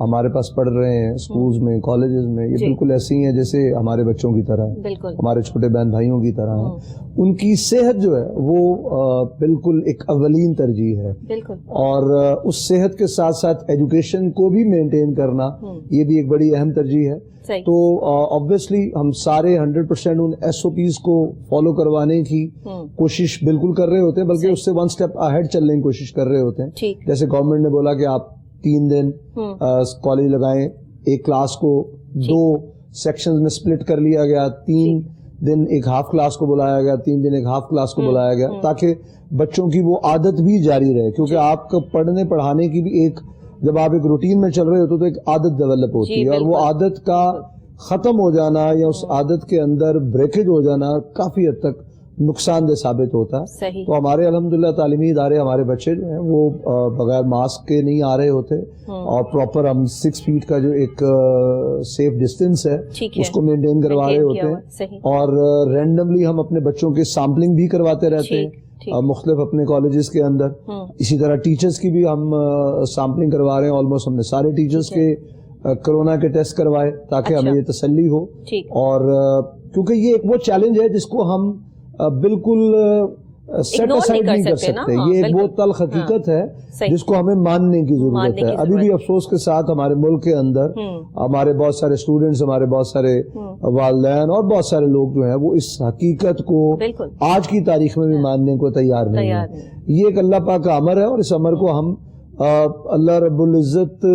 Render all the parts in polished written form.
ہمارے پاس پڑھ رہے ہیں اسکولز میں کالجز میں یہ بالکل ایسی ہیں جیسے ہمارے بچوں کی طرح ہے, ہمارے چھوٹے بہن بھائیوں کی طرح ہیں. ان کی صحت جو ہے وہ بالکل ایک اولین ترجیح ہے, اور اس صحت کے ساتھ ساتھ ایجوکیشن کو بھی مینٹین کرنا یہ بھی ایک بڑی اہم ترجیح ہے. تو obviously ہم سارے 100% ان SOPs کو فالو کروانے کی کوشش بالکل کر رہے ہوتے ہیں, بلکہ اس سے 1 اسٹیپ اہیڈ چلنے کی کوشش کر رہے ہوتے ہیں. جیسے گورنمنٹ نے بولا کہ آپ 3 دن کالج لگائیں, ایک کلاس کو 2 سیکشنز میں سپلٹ کر لیا گیا, 3 دن ایک ہاف کلاس کو بلایا گیا, 3 دن ایک ہاف کلاس کو بلایا گیا, تاکہ بچوں کی وہ عادت بھی جاری رہے. کیونکہ آپ کا پڑھنے پڑھانے کی بھی ایک, جب آپ ایک روٹین میں چل رہے ہوتے تو ایک عادت ڈیولپ ہوتی ہے, اور وہ عادت کا ختم ہو جانا یا اس عادت کے اندر بریکیج ہو جانا کافی حد تک نقصان دہ ثابت ہوتا ہے. تو ہمارے الحمدللہ تعلیمی ادارے, ہمارے بچے جو ہیں وہ بغیر ماسک کے نہیں آ رہے ہوتے, اور پراپر ہم 6 فیٹ کا جو ایک سیف ڈسٹینس ہے اس کو مینٹین کروا رہے ہوتے ہیں, اور رینڈملی ہم اپنے بچوں کے سیمپلنگ بھی کرواتے رہتے ہیں مختلف اپنے کالجز کے اندر. اسی طرح ٹیچرز کی بھی ہم سیمپلنگ کروا رہے ہیں. آلموسٹ ہم نے سارے ٹیچرز کے کرونا کے ٹیسٹ کروائے تاکہ ہمیں یہ تسلی ہو, اور کیونکہ یہ ایک وہ چیلنج ہے جس کو ہم بالکل سیٹ اسائڈ نہیں کر سکتے. یہ ایک بہت تلخ حقیقت ہے جس کو ہمیں ماننے کی ضرورت ہے. ابھی بھی افسوس کے ساتھ ہمارے ملک کے اندر ہمارے بہت سارے اسٹوڈنٹس, ہمارے بہت سارے والدین اور بہت سارے لوگ جو ہیں وہ اس حقیقت کو آج کی تاریخ میں بھی ماننے کو تیار نہیں ہے. یہ ایک اللہ پاک کا امر ہے, اور اس امر کو ہم اللہ رب العزت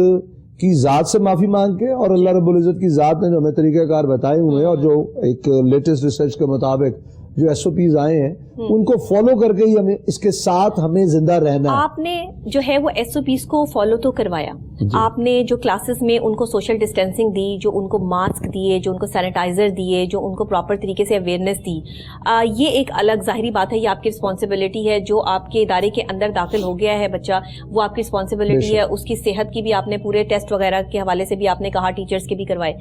کی ذات سے معافی مانگ کے, اور اللہ رب العزت کی ذات نے جو ہمیں طریقہ کار بتائے ہوئے ہیں, اور جو ایک لیٹسٹ ریسرچ کے مطابق جو SOPs آئے ہیں ان کو فالو کر کے ہی ہمیں اس کے ساتھ ہمیں زندہ رہنا ہے. آپ نے جو ہے وہ SOPs کو فالو تو کروایا, آپ نے جو کلاسز میں ان کو سوشل ڈسٹینسنگ دی, جو ان کو ماسک دیے, جو ان کو سینیٹائزر دیے, جو ان کو پراپر طریقے سے اویئرنیس دی, یہ ایک الگ ظاہری بات ہے, یہ آپ کی رسپانسبلٹی ہے. جو آپ کے ادارے کے اندر داخل ہو گیا ہے بچہ, وہ آپ کی رسپانسبلٹی ہے. اس کی صحت کی بھی آپ نے پورے ٹیسٹ وغیرہ کے حوالے سے بھی آپ نے کہا, ٹیچرز کے بھی کروائے.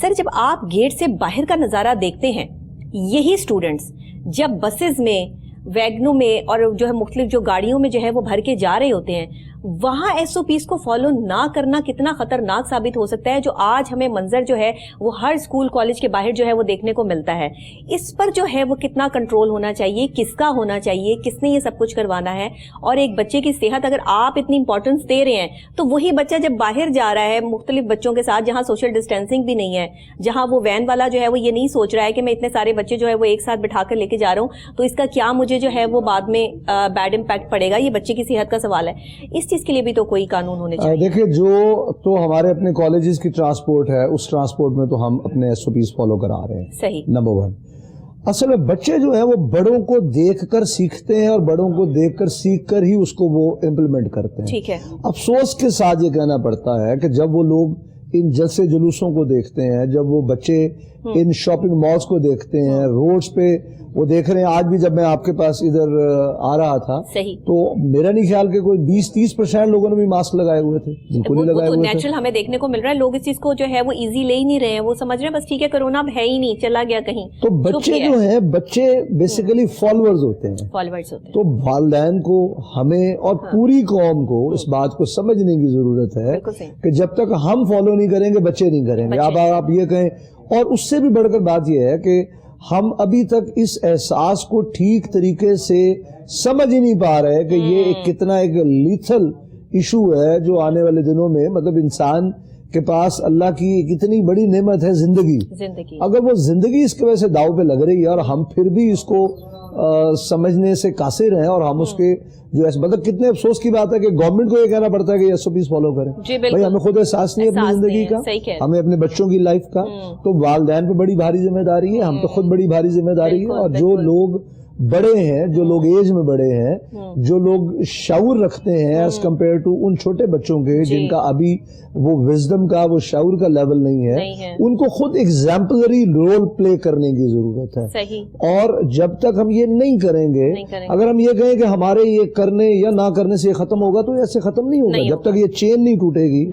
سر, جب آپ گیٹ سے باہر کا نظارہ دیکھتے ہیں, یہی اسٹوڈنٹس جب بسز میں, ویگنوں میں اور جو ہے مختلف جو گاڑیوں میں جو ہے وہ بھر کے جا رہے ہوتے ہیں, وہاں SOPs کو فالو نہ کرنا کتنا خطرناک ثابت ہو سکتا ہے, جو آج ہمیں منظر جو ہے وہ ہر اسکول کالج کے باہر جو ہے وہ دیکھنے کو ملتا ہے. اس پر جو ہے وہ کتنا کنٹرول ہونا چاہیے, کس کا ہونا چاہیے, کس نے یہ سب کچھ کروانا ہے. اور ایک بچے کی صحت اگر آپ اتنی امپورٹنس دے رہے ہیں, تو وہی بچہ جب باہر جا رہا ہے مختلف بچوں کے ساتھ, جہاں سوشل ڈسٹینسنگ بھی نہیں ہے, جہاں وہ وین والا جو ہے وہ یہ نہیں سوچ رہا ہے کہ میں اتنے سارے بچے جو ہے وہ ایک ساتھ بٹھا کر لے کے جا رہا ہوں تو اس کا کیا مجھے جو ہے وہ بعد میں بیڈ امپیکٹ پڑے گا, یہ بچے کی صحت کا سوال ہے. اس چیز کے لیے بھی تو کوئی قانون ہونے چاہیے. دیکھیں, جو تو ہمارے اپنے کالجز کی ٹرانسپورٹ ہے, اس ٹرانسپورٹ میں تو ہم اپنے SOPs فالو کرا رہے ہیں. صحیح. نمبر 1, اصل میں بچے جو ہیں وہ بڑوں کو دیکھ کر سیکھتے ہیں, اور بڑوں کو دیکھ کر سیکھ کر ہی اس کو وہ امپلیمنٹ کرتے ہیں. ٹھیک ہے. افسوس کے ساتھ یہ کہنا پڑتا ہے کہ جب وہ لوگ ان جلسے جلوسوں کو دیکھتے ہیں, جب وہ بچے ان شاپنگ مالز کو دیکھتے ہیں, روڈز پہ وہ دیکھ رہے ہیں. آج بھی جب میں آپ کے پاس ادھر آ رہا تھا تو میرا نہیں خیال کہ کوئی 20-30% لوگوں نے بھی ماسک لگائے ہوئے تھے. بالکل نہیں لگائے ہوئے تھے. نیچرل ہمیں دیکھنے کو مل رہا ہے, لوگ اس چیز کو جو ہے وہ ایزی لے ہی نہیں رہے ہیں, وہ سمجھ رہے ہیں بس ٹھیک ہے کرونا اب ہے ہی نہیں, چلا گیا کہیں. تو بچے جو ہیں, بچے بیسیکلی فالوورز ہوتے ہیں. تو والدین کو, ہمیں اور پوری قوم کو اس بات کو سمجھنے کی ضرورت ہے کہ جب تک ہم فالو نہیں کریں گے بچے نہیں کریں گے. اب آپ یہ کہیں, اور اس سے بھی بڑھ کر بات یہ ہے کہ ہم ابھی تک اس احساس کو ٹھیک طریقے سے سمجھ ہی نہیں پا رہے کہ یہ ایک کتنا ایک لیتھل ایشو ہے جو آنے والے دنوں میں, مطلب انسان کے پاس اللہ کی ایک اتنی بڑی نعمت ہے زندگی, اگر وہ زندگی اس کی وجہ سے داؤ پہ لگ رہی ہے, اور ہم پھر بھی اس کو سمجھنے سے قاصر ہیں, اور ہم اس کے جو مطلب کتنے افسوس کی بات ہے کہ گورنمنٹ کو یہ کہنا پڑتا ہے کہ SOPs فالو کریں. بھائی ہمیں خود احساس نہیں اپنی زندگی کا, ہمیں اپنے بچوں کی لائف کا, تو والدین پہ بڑی بھاری ذمہ داری ہے, ہم تو خود بڑی بھاری ذمہ داری ہے. اور جو لوگ بڑے ہیں, جو لوگ ایج میں بڑے ہیں, جو لوگ شعور رکھتے ہیں ایز کمپیئر ٹو ان چھوٹے بچوں کے جن کا ابھی وہ وزڈم کا, وہ شعور کا لیول نہیں ہے, ان کو خود ایگزامپلری رول پلے کرنے کی ضرورت ہے. اور جب تک ہم یہ نہیں کریں گے, اگر ہم یہ کہیں کہ ہمارے یہ کرنے یا نہ کرنے سے یہ ختم ہوگا, تو ایسے ختم نہیں ہوگا. جب تک یہ چین نہیں ٹوٹے گی,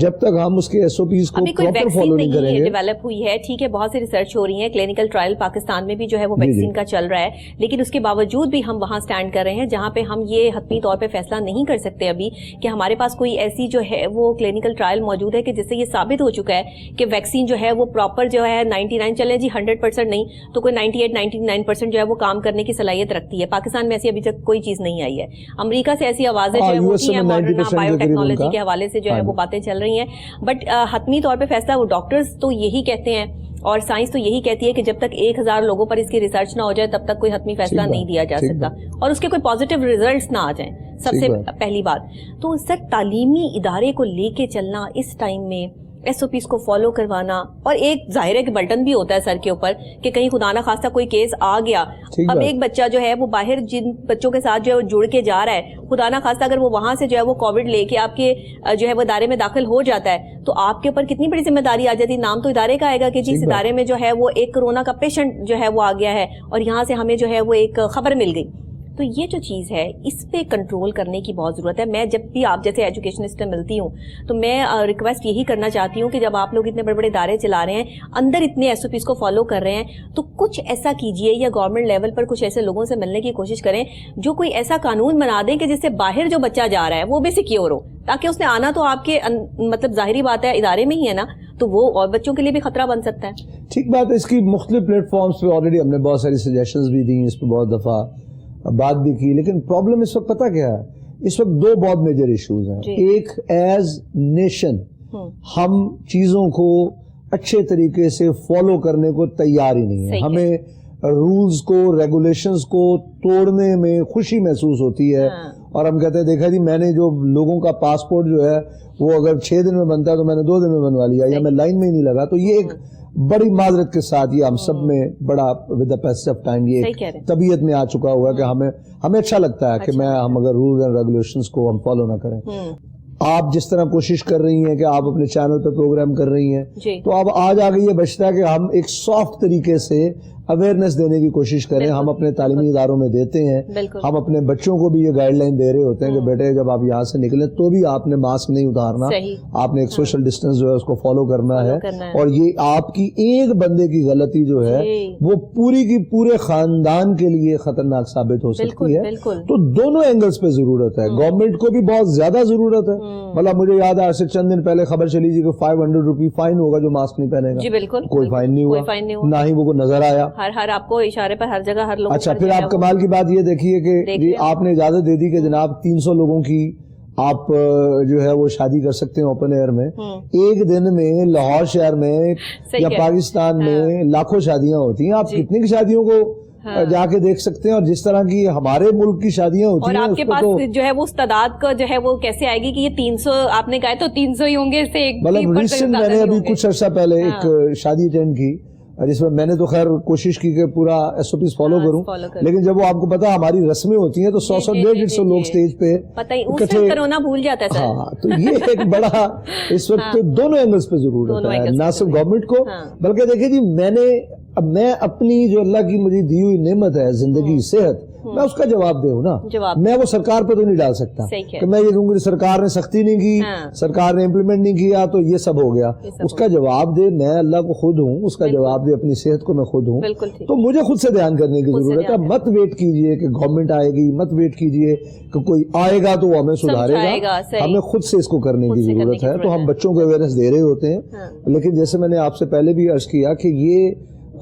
جب تک ہم اس کے SOPs کو پراپر فالو نہیں کریں گے. ڈیولپ ہوئی ہے, ٹھیک ہے, بہت سی ریسرچ ہو رہی ہے, کلینکل ٹرائل پاکستان میں بھی جو ہے وہ ویکسین کا چل رہا ہے, لیکن لیکن اس کے باوجود بھی ہم وہاں سٹینڈ کر رہے ہیں جہاں پہ ہم یہ حتمی طور پہ فیصلہ نہیں کر سکتے ابھی کہ ہمارے پاس کوئی ایسی جو ہے وہ کلینکل ٹرائل موجود ہے کہ جس سے یہ ثابت ہو چکا ہے کہ ویکسین جو ہے وہ پراپر جو ہے 99 چلیں جی 100% نہیں تو کوئی 98-99% جو ہے وہ کام کرنے کی صلاحیت رکھتی ہے. پاکستان میں ایسی ابھی تک کوئی چیز نہیں آئی ہے. امریکہ سے ایسی آوازیں جو ہے وہ ہوتی ہیں ماڈرنا بایو ٹیکنالوجی کے حوالے سے جو ہے وہ باتیں چل رہی ہیں, بٹ حتمی طور پہ فیصلہ وہ ڈاکٹرز تو یہی کہتے ہیں اور سائنس تو یہی کہتی ہے کہ جب تک 1000 لوگوں پر اس کی ریسرچ نہ ہو جائے تب تک کوئی حتمی فیصلہ نہیں دیا جا سکتا اور اس کے کوئی پازیٹیو ریزلٹس نہ آ جائیں, سب سے پہلی بات. تو سر تعلیمی ادارے کو لے کے چلنا اس ٹائم میں, ایس او پیز کو فالو کروانا, اور ایک ظاہر ہے کہ بٹن بھی ہوتا ہے سر کے اوپر کہ کہیں خدا نہ خواستہ کوئی کیس آ گیا, اب ایک بچہ جو ہے وہ باہر جن بچوں کے ساتھ جو ہے وہ جڑ کے جا رہا ہے, خدا نہ خواستہ اگر وہ وہاں سے جو ہے وہ کووڈ لے کے آپ کے جو ہے وہ ادارے میں داخل ہو جاتا ہے تو آپ کے اوپر کتنی بڑی ذمہ داری آ جاتی ہے. نام تو ادارے کا آئے گا کہ جی اس ادارے میں جو ہے وہ ایک کورونا کا پیشنٹ جو ہے وہ آ گیا ہے اور یہاں سے ہمیں جو ہے وہ ایک خبر مل گئی. تو یہ جو چیز ہے اس پہ کنٹرول کرنے کی بہت ضرورت ہے. میں جب بھی آپ جیسے ایجوکیشنسٹ سے ملتی ہوں تو میں ریکویسٹ یہی کرنا چاہتی ہوں کہ جب آپ لوگ اتنے بڑے بڑے ادارے چلا رہے ہیں, اندر اتنے ایس او پیز کو فالو کر رہے ہیں, تو کچھ ایسا کیجئے یا گورنمنٹ لیول پر کچھ ایسے لوگوں سے ملنے کی کوشش کریں جو کوئی ایسا قانون بنا دیں کہ جس سے باہر جو بچہ جا رہا ہے وہ بھی سیکیور ہو, تاکہ اس نے آنا تو آپ کے مطلب ظاہری بات ہے ادارے میں ہی ہے نا, تو وہ اور بچوں کے لیے بھی خطرہ بن سکتا ہے. ٹھیک بات ہے. اس کی مختلف پلیٹ فارمز پہ آلریڈی ہم نے بہت ساری سجیشنز بھی دی, اس پہ بہت دفعہ بات بھی کی, لیکن پرابلم اس وقت پتہ کیا ہے, اس وقت دو بہت میجر ایشوز ہیں. ایک ایز نیشن ہم چیزوں کو اچھے طریقے سے فالو کرنے کو تیار ہی نہیں ہے. ہمیں رولز کو ریگولیشنز کو توڑنے میں خوشی محسوس ہوتی ہے اور ہم کہتے ہیں دیکھا جی میں نے جو لوگوں کا پاسپورٹ جو ہے وہ اگر 6 دن میں بنتا ہے تو میں نے 2 دن میں بنوا لیا, یا میں لائن میں ہی نہیں لگا. تو یہ ایک بڑی معذرت کے ساتھ یہ ہم سب میں بڑا with the piece of time یہ طبیعت میں آ چکا ہوا ہے کہ ہمیں اچھا لگتا ہے کہ ہم اگر رولز اینڈ ریگولیشنز کو ہم فالو نہ کریں. آپ جس طرح کوشش کر رہی ہیں کہ آپ اپنے چینل پہ پروگرام کر رہی ہیں تو اب آج آگے یہ بچتا ہے کہ ہم ایک سافٹ طریقے سے اویئرنیس دینے کی کوشش کریں. ہم اپنے تعلیمی اداروں میں دیتے ہیں, ہم اپنے بچوں کو بھی یہ گائیڈ لائن دے رہے ہوتے ہیں کہ بیٹے جب آپ یہاں سے نکلیں تو بھی آپ نے ماسک نہیں اتارنا, آپ نے ایک سوشل ڈسٹینس جو ہے اس کو فالو کرنا ہے, اور یہ آپ کی ایک بندے کی غلطی جو ہے وہ پوری کی پورے خاندان کے لیے خطرناک ثابت ہو سکتی ہے. تو دونوں اینگلز پہ ضرورت ہے. گورنمنٹ کو بھی بہت زیادہ ضرورت ہے. مطلب مجھے یاد ہے آج سے چند دن پہلے خبر چلی جی کہ 500 روپی فائن ہوگا جو ماسک نہیں پہنے گا. کوئی فائن نہیں ہوا, نہ ہی وہ کو نظر آیا. ہر آپ کو اشارے پر ہر جگہ ہر لوگ. اچھا پھر آپ کمال کی بات یہ دیکھیے کہ آپ نے اجازت دے دی کہ جناب 300 لوگوں کی آپ جو ہے وہ شادی کر سکتے ہیں اوپن ایئر میں. ایک دن میں لاہور شہر میں یا پاکستان میں لاکھوں شادیاں ہوتی ہیں. آپ کتنی کی شادیوں کو جا کے دیکھ سکتے ہیں, اور جس طرح کی ہمارے ملک کی شادیاں ہوتی ہیں, اور آپ کے پاس جو ہے وہ تعداد کا جو ہے وہ کیسے آئے گی کہ یہ 300 آپ نے کہا تو 300 ہی ہوں گے. اس سے مطلب ریسنٹ میں نے ابھی کچھ عرصہ پہلے ایک شادی اٹینڈ کی جس میں نے تو خیر کوشش کی کہ پورا ایس او پیز فالو کروں, لیکن جب وہ آپ کو پتا ہماری رسمیں ہوتی ہیں تو 100-150 لوگ سٹیج پہ اکٹھے کرونا بھول جاتا ہے. ہاں تو یہ ایک بڑا اس وقت دونوں اینگلز پہ ضرورت ہے, نہ صرف گورنمنٹ کو بلکہ دیکھیں جی میں اپنی جو اللہ کی مجھے دی ہوئی نعمت ہے زندگی صحت, میں اس کا جواب دوں نا. میں وہ سرکار پہ تو نہیں ڈال سکتا کہ میں یہ کہوں گی سرکار نے سختی نہیں کی, سرکار نے امپلیمنٹ نہیں کیا تو یہ سب ہو گیا. اس کا جواب دے میں اللہ کو خود ہوں, اس کا جواب دے اپنی صحت کو میں خود ہوں. تو مجھے خود سے دھیان کرنے کی ضرورت ہے. مت ویٹ کیجئے کہ گورنمنٹ آئے گی, مت ویٹ کیجئے کہ کوئی آئے گا تو وہ ہمیں سدھارے گا. ہمیں خود سے اس کو کرنے کی ضرورت ہے. تو ہم بچوں کو اویئرنیس دے رہے ہوتے ہیں, لیکن جیسے میں نے آپ سے پہلے بھی عرض کیا کہ یہ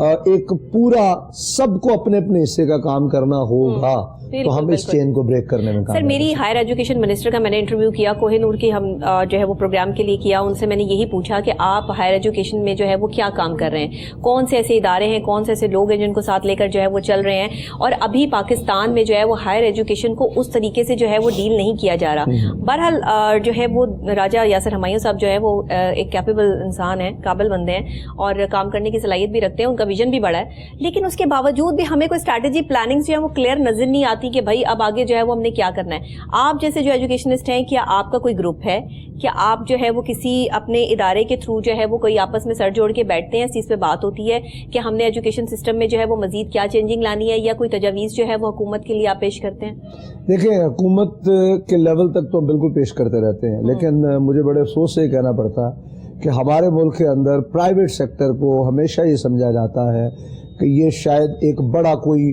ایک پورا سب کو اپنے اپنے حصے کا کام کرنا ہوگا تو ہم اس چین کو بریک کرنے میں کام. سر میری ہائر ایجوکیشن منسٹر کا میں نے انٹرویو کیا, کوہ نور کی ہم جو ہے وہ پروگرام کے لیے کیا. ان سے میں نے یہی پوچھا کہ آپ ہائر ایجوکیشن میں جو ہے وہ کیا کام کر رہے ہیں, کون سے ایسے ادارے ہیں, کون سے ایسے لوگ ہیں جن کو ساتھ لے کر جو ہے وہ چل رہے ہیں. اور ابھی پاکستان میں جو ہے وہ ہائر ایجوکیشن کو اس طریقے سے جو ہے وہ ڈیل نہیں کیا جا رہا. بہرحال جو ہے وہ راجہ یاسر ہمایوں صاحب جو ہے وہ ایک کیپیبل انسان ہیں, قابل بندے ہیں اور کام کرنے کی صلاحیت بھی رکھتے ہیں, ان کا ویژن بھی بڑا ہے. لیکن اس کے باوجود بھی ہمیں کوئی اسٹریٹجی پلاننگ جو ہے وہ کلیئر نظر نہیں آتی کہ بھائی اب آگے جو ہے وہ ہم نے کیا کرنا ہے. آپ جیسے جو ایجوکیشنسٹ ہیں, کیا آپ کا کوئی گروپ ہے, کیا آپ جو ہے وہ کسی اپنے ادارے کے تھرو جو ہے وہ کوئی آپس میں سر جوڑ کے بیٹھتے ہیں, اس چیز پہ بات ہوتی ہے کہ ہم نے ایجوکیشن سسٹم میں جو ہے وہ مزید کیا چینجنگ لانی ہے, یا کوئی تجاویز جو ہے وہ حکومت کے لیے آپ پیش کرتے ہیں؟ دیکھیں حکومت کے لیول تک تو بالکل پیش کرتے رہتے ہیں, لیکن مجھے بڑے افسوس سے یہ کہنا پڑتا کہ ہمارے ملک کے اندر پرائیویٹ سیکٹر کو ہمیشہ یہ سمجھا جاتا ہے کہ یہ شاید ایک بڑا کوئی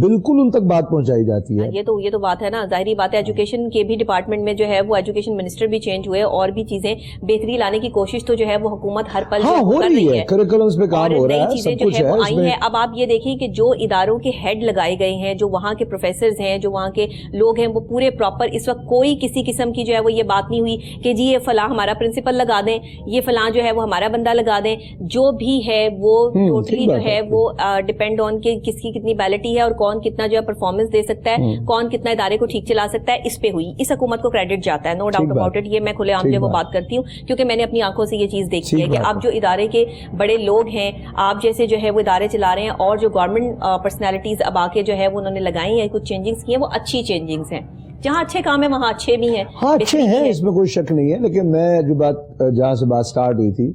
بالکل ان تک بات پہنچائی جاتی ہے. یہ تو بات ہے نا, ظاہری بات ہے. ایجوکیشن کے بھی ڈپارٹمنٹ میں جو ہے وہ ایجوکیشن منسٹر بھی چینج ہوئے, اور بھی چیزیں بہتری لانے کی کوشش تو جو ہے وہ حکومت ہر پل ہو رہی ہے, کریکولمز پہ کام ہو رہا ہے, چیزیں جو ہے وہ آئی ہیں. اب آپ یہ دیکھیں کہ جو اداروں کے ہیڈ لگائے گئے ہیں, جو وہاں کے پروفیسرز ہیں, جو وہاں کے لوگ ہیں, وہ پورے پراپر, اس وقت کوئی کسی قسم کی جو ہے وہ یہ بات نہیں ہوئی کہ جی یہ فلاں ہمارا پرنسپل لگا دیں, یہ فلاں جو ہے وہ ہمارا بندہ لگا دیں. جو بھی ہے وہ ٹوٹلی جو ہے وہ ڈپینڈ آن کہ کس کی کتنی بیلٹی ہے اور کون کتنا جو ہے پرفارمنس دے سکتا ہے, کون کتنا ادارے کو ٹھیک چلا سکتا ہے, اس پہ ہوئی. اس حکومت کو کریڈٹ جاتا ہے, نو ڈاؤٹ اباؤٹ اٹ. یہ میں کھلے عام جو وہ بات کرتی ہوں کیونکہ میں نے اپنی آنکھوں سے یہ چیز دیکھی ہے کہ آپ جو ادارے کے بڑے لوگ ہیں, آپ جیسے جو ہے وہ ادارے چلا رہے ہیں, اور جو گورنمنٹ پرسنالٹیز اب آ کے جو ہے وہ انہوں نے لگائی ہیں, کچھ چینجنگز کی ہیں, وہ اچھی چینجنگز ہیں. جہاں اچھے کام ہیں وہاں اچھے بھی ہیں. ہاں اچھے ہیں, اس میں کوئی شک نہیں ہے, لیکن میں جو بات جہاں سے بات سٹارٹ ہوئی تھی,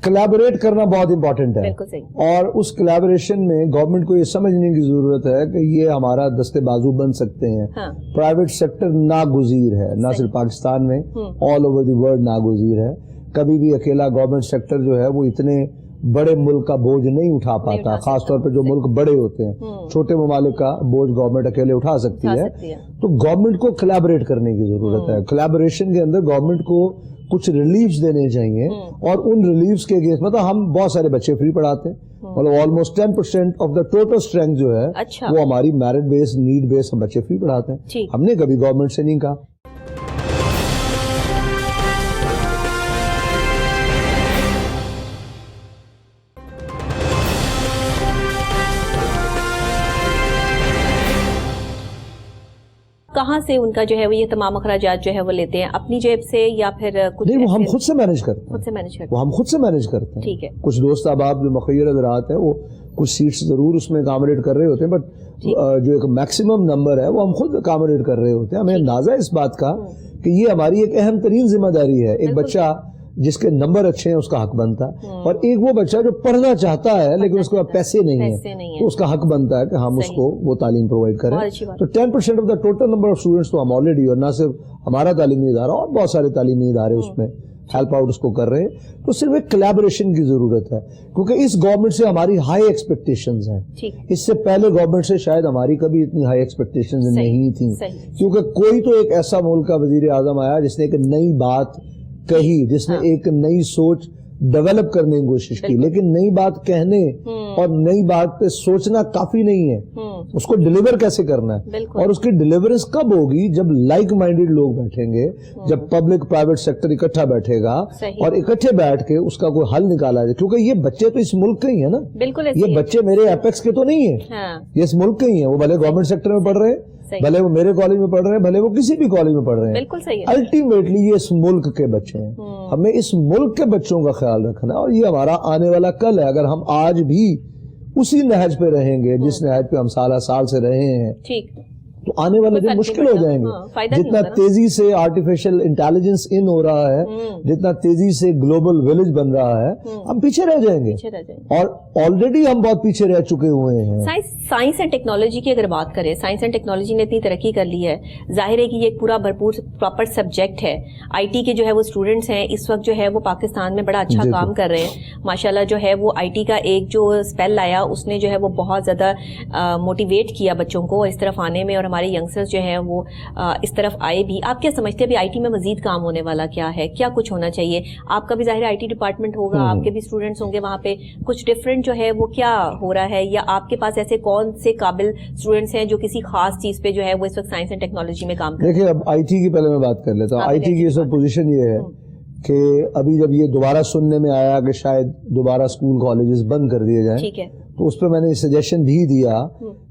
کلیبوریٹ کرنا بہت امپورٹنٹ ہے. بالکل صحیح. اور اس کلیبوریشن میں گورنمنٹ کو یہ سمجھنے کی ضرورت ہے کہ یہ ہمارا دستے بازو بن سکتے ہیں. پرائیویٹ سیکٹر ناگزیر ہے, نہ صرف پاکستان میں, آل اوور دی ورلڈ ناگزیر ہے. کبھی بھی اکیلا گورنمنٹ سیکٹر جو ہے وہ اتنے بڑے ملک کا بوجھ نہیں اٹھا پاتا, خاص طور پہ جو ملک بڑے ہوتے ہیں. چھوٹے ممالک کا بوجھ گورنمنٹ اکیلے اٹھا سکتی ہے. تو گورنمنٹ کو کلیبوریٹ کرنے کی ضرورت ہے. کلیبوریشن کے اندر گورنمنٹ کو کچھ ریلیفز دینے چاہیے, اور ان ریلیفز کے اگینسٹ, مطلب ہم بہت سارے بچے فری پڑھاتے ہیں, مطلب almost 10% of the total strength جو ہے وہ ہماری میرٹ بیس, نیڈ بیس, ہم بچے فری پڑھاتے ہیں. ہم نے کبھی گورنمنٹ سے نہیں کہا. کہاں سے ان کا جو ہے وہ یہ تمام اخراجات جو ہے وہ لیتے ہیں, اپنی جیب سے یا پھر کچھ؟ نہیں, وہ ہم خود سے مینج کرتے ہیں. وہ ہم خود سے مینج کرتے ہیں. ٹھیک ہے. کچھ دوست احباب جو مخیر حضرات ہیں وہ کچھ سیٹس ضرور اس میں اکاموڈیٹ کر رہے ہوتے ہیں, بٹ جو ایک میکسیمم نمبر ہے وہ ہم خود اکاموڈیٹ کر رہے ہوتے ہیں. ہمیں اندازہ اس بات کا کہ یہ ہماری ایک اہم ترین ذمہ داری ہے. ایک بچہ جس کے نمبر اچھے ہیں اس کا حق بنتا ہے, اور ایک وہ بچہ جو پڑھنا چاہتا ہے لیکن اس کے پاس پیسے نہیں ہیں, تو اس کا حق بنتا ہے کہ ہم اس کو وہ تعلیم پرووائڈ کریں. تو 10% of the total number of students تو ہم آلریڈی, اور نہ صرف ہمارا تعلیمی ادارہ, اور بہت سارے تعلیمی ادارے اس میں ہیلپ آؤٹ اس کو کر رہے ہیں. تو صرف ایک کلیبوریشن کی ضرورت ہے, کیونکہ اس گورنمنٹ سے ہماری ہائی ایکسپیکٹیشنز ہیں. اس سے پہلے گورنمنٹ سے شاید ہماری کبھی اتنی ہائی ایکسپیکٹیشنز نہیں تھیں, کیونکہ کوئی تو ایک ایسا ملک کا وزیر اعظم آیا جس نے ایک نئی بات کہی, جس نے ایک نئی سوچ ڈیولپ کرنے کی کوشش کی. لیکن نئی بات کہنے اور نئی بات پہ سوچنا کافی نہیں ہے, اس کو ڈیلیور کیسے کرنا ہے, اور اس کی ڈیلیورنس کب ہوگی جب لائک مائنڈیڈ لوگ بیٹھیں گے, جب پبلک پرائیویٹ سیکٹر اکٹھا بیٹھے گا, اور اکٹھے بیٹھ کے اس کا کوئی حل نکالا جائے. کیونکہ یہ بچے تو اس ملک کے ہی ہیں نا, یہ بچے میرے ایپیکس کے تو نہیں ہیں, یہ اس ملک کے ہی ہیں. وہ بھلے گورنمنٹ سیکٹر میں پڑھ رہے ہیں, بھلے وہ میرے کالج میں پڑھ رہے ہیں, بھلے وہ کسی بھی کالج میں پڑھ رہے ہیں, الٹیمیٹلی یہ اس ملک کے بچے ہیں. ہمیں اس ملک کے بچوں کا خیال رکھنا, اور یہ ہمارا آنے والا کل ہے. اگر ہم آج بھی اسی نہج پہ رہیں گے جس نہج پہ ہم سال سے رہے ہیں, تو آنے والے دن مشکل ہو جائیں گے. جتنا تیزی سے آرٹیفیشل انٹیلیجنس ان ہو رہا ہے, جتنا تیزی سے گلوبل ولیج بن رہا ہے, ہم پیچھے رہ جائیں گے, اور آلریڈی ہم بہت پیچھے رہ چکے ہوئے ہیں. سائنس اینڈ ٹیکنالوجی کی اگر بات کریں, سائنس اینڈ ٹیکنالوجی نے اتنی ترقی کر لی ہے, ظاہر ہے کہ یہ ایک پورا بھرپور پراپر سبجیکٹ ہے. آئی ٹی کے جو ہے وہ اسٹوڈنٹس ہیں اس وقت جو ہے وہ پاکستان میں بڑا اچھا کام کر رہے ہیں ماشاءاللہ. جو ہے وہ آئی ٹی کا ایک جو اسپیل آیا, اس نے جو ہے وہ بہت زیادہ موٹیویٹ کیا بچوں کو اس طرف آنے میں, اور ہمارے ینگسٹرز جو ہیں وہ اس طرف آئے بھی. آپ کیا سمجھتے ہیں ابھی آئی ٹی میں مزید کام ہونے والا کیا ہے, کیا کچھ ہونا چاہیے؟ آپ کا بھی ظاہر آئی ٹی ڈپارٹمنٹ ہوگا, آپ کے بھی اسٹوڈنٹس ہوں گے وہاں پہ, کچھ ڈفرینٹ جو ہے وہ کیا ہو رہا ہے, یا آپ کے پاس ایسے کون سے قابل اسٹوڈنٹس ہیں جو کسی خاص چیز پہ جو ہے وہ اس وقت سائنس اینڈ ٹیکنالوجی میں کام کریں؟ دیکھیں, اب آئی ٹی کی پہلے میں بات کر لیتا ہوں. آئی ٹی کی اس وقت پوزیشن یہ ہے کہ ابھی جب یہ دوبارہ سننے میں آیا کہ شاید دوبارہ اسکول کالجز بند کر دیے جائیں, تو اس پہ میں نے سجیشن بھی دیا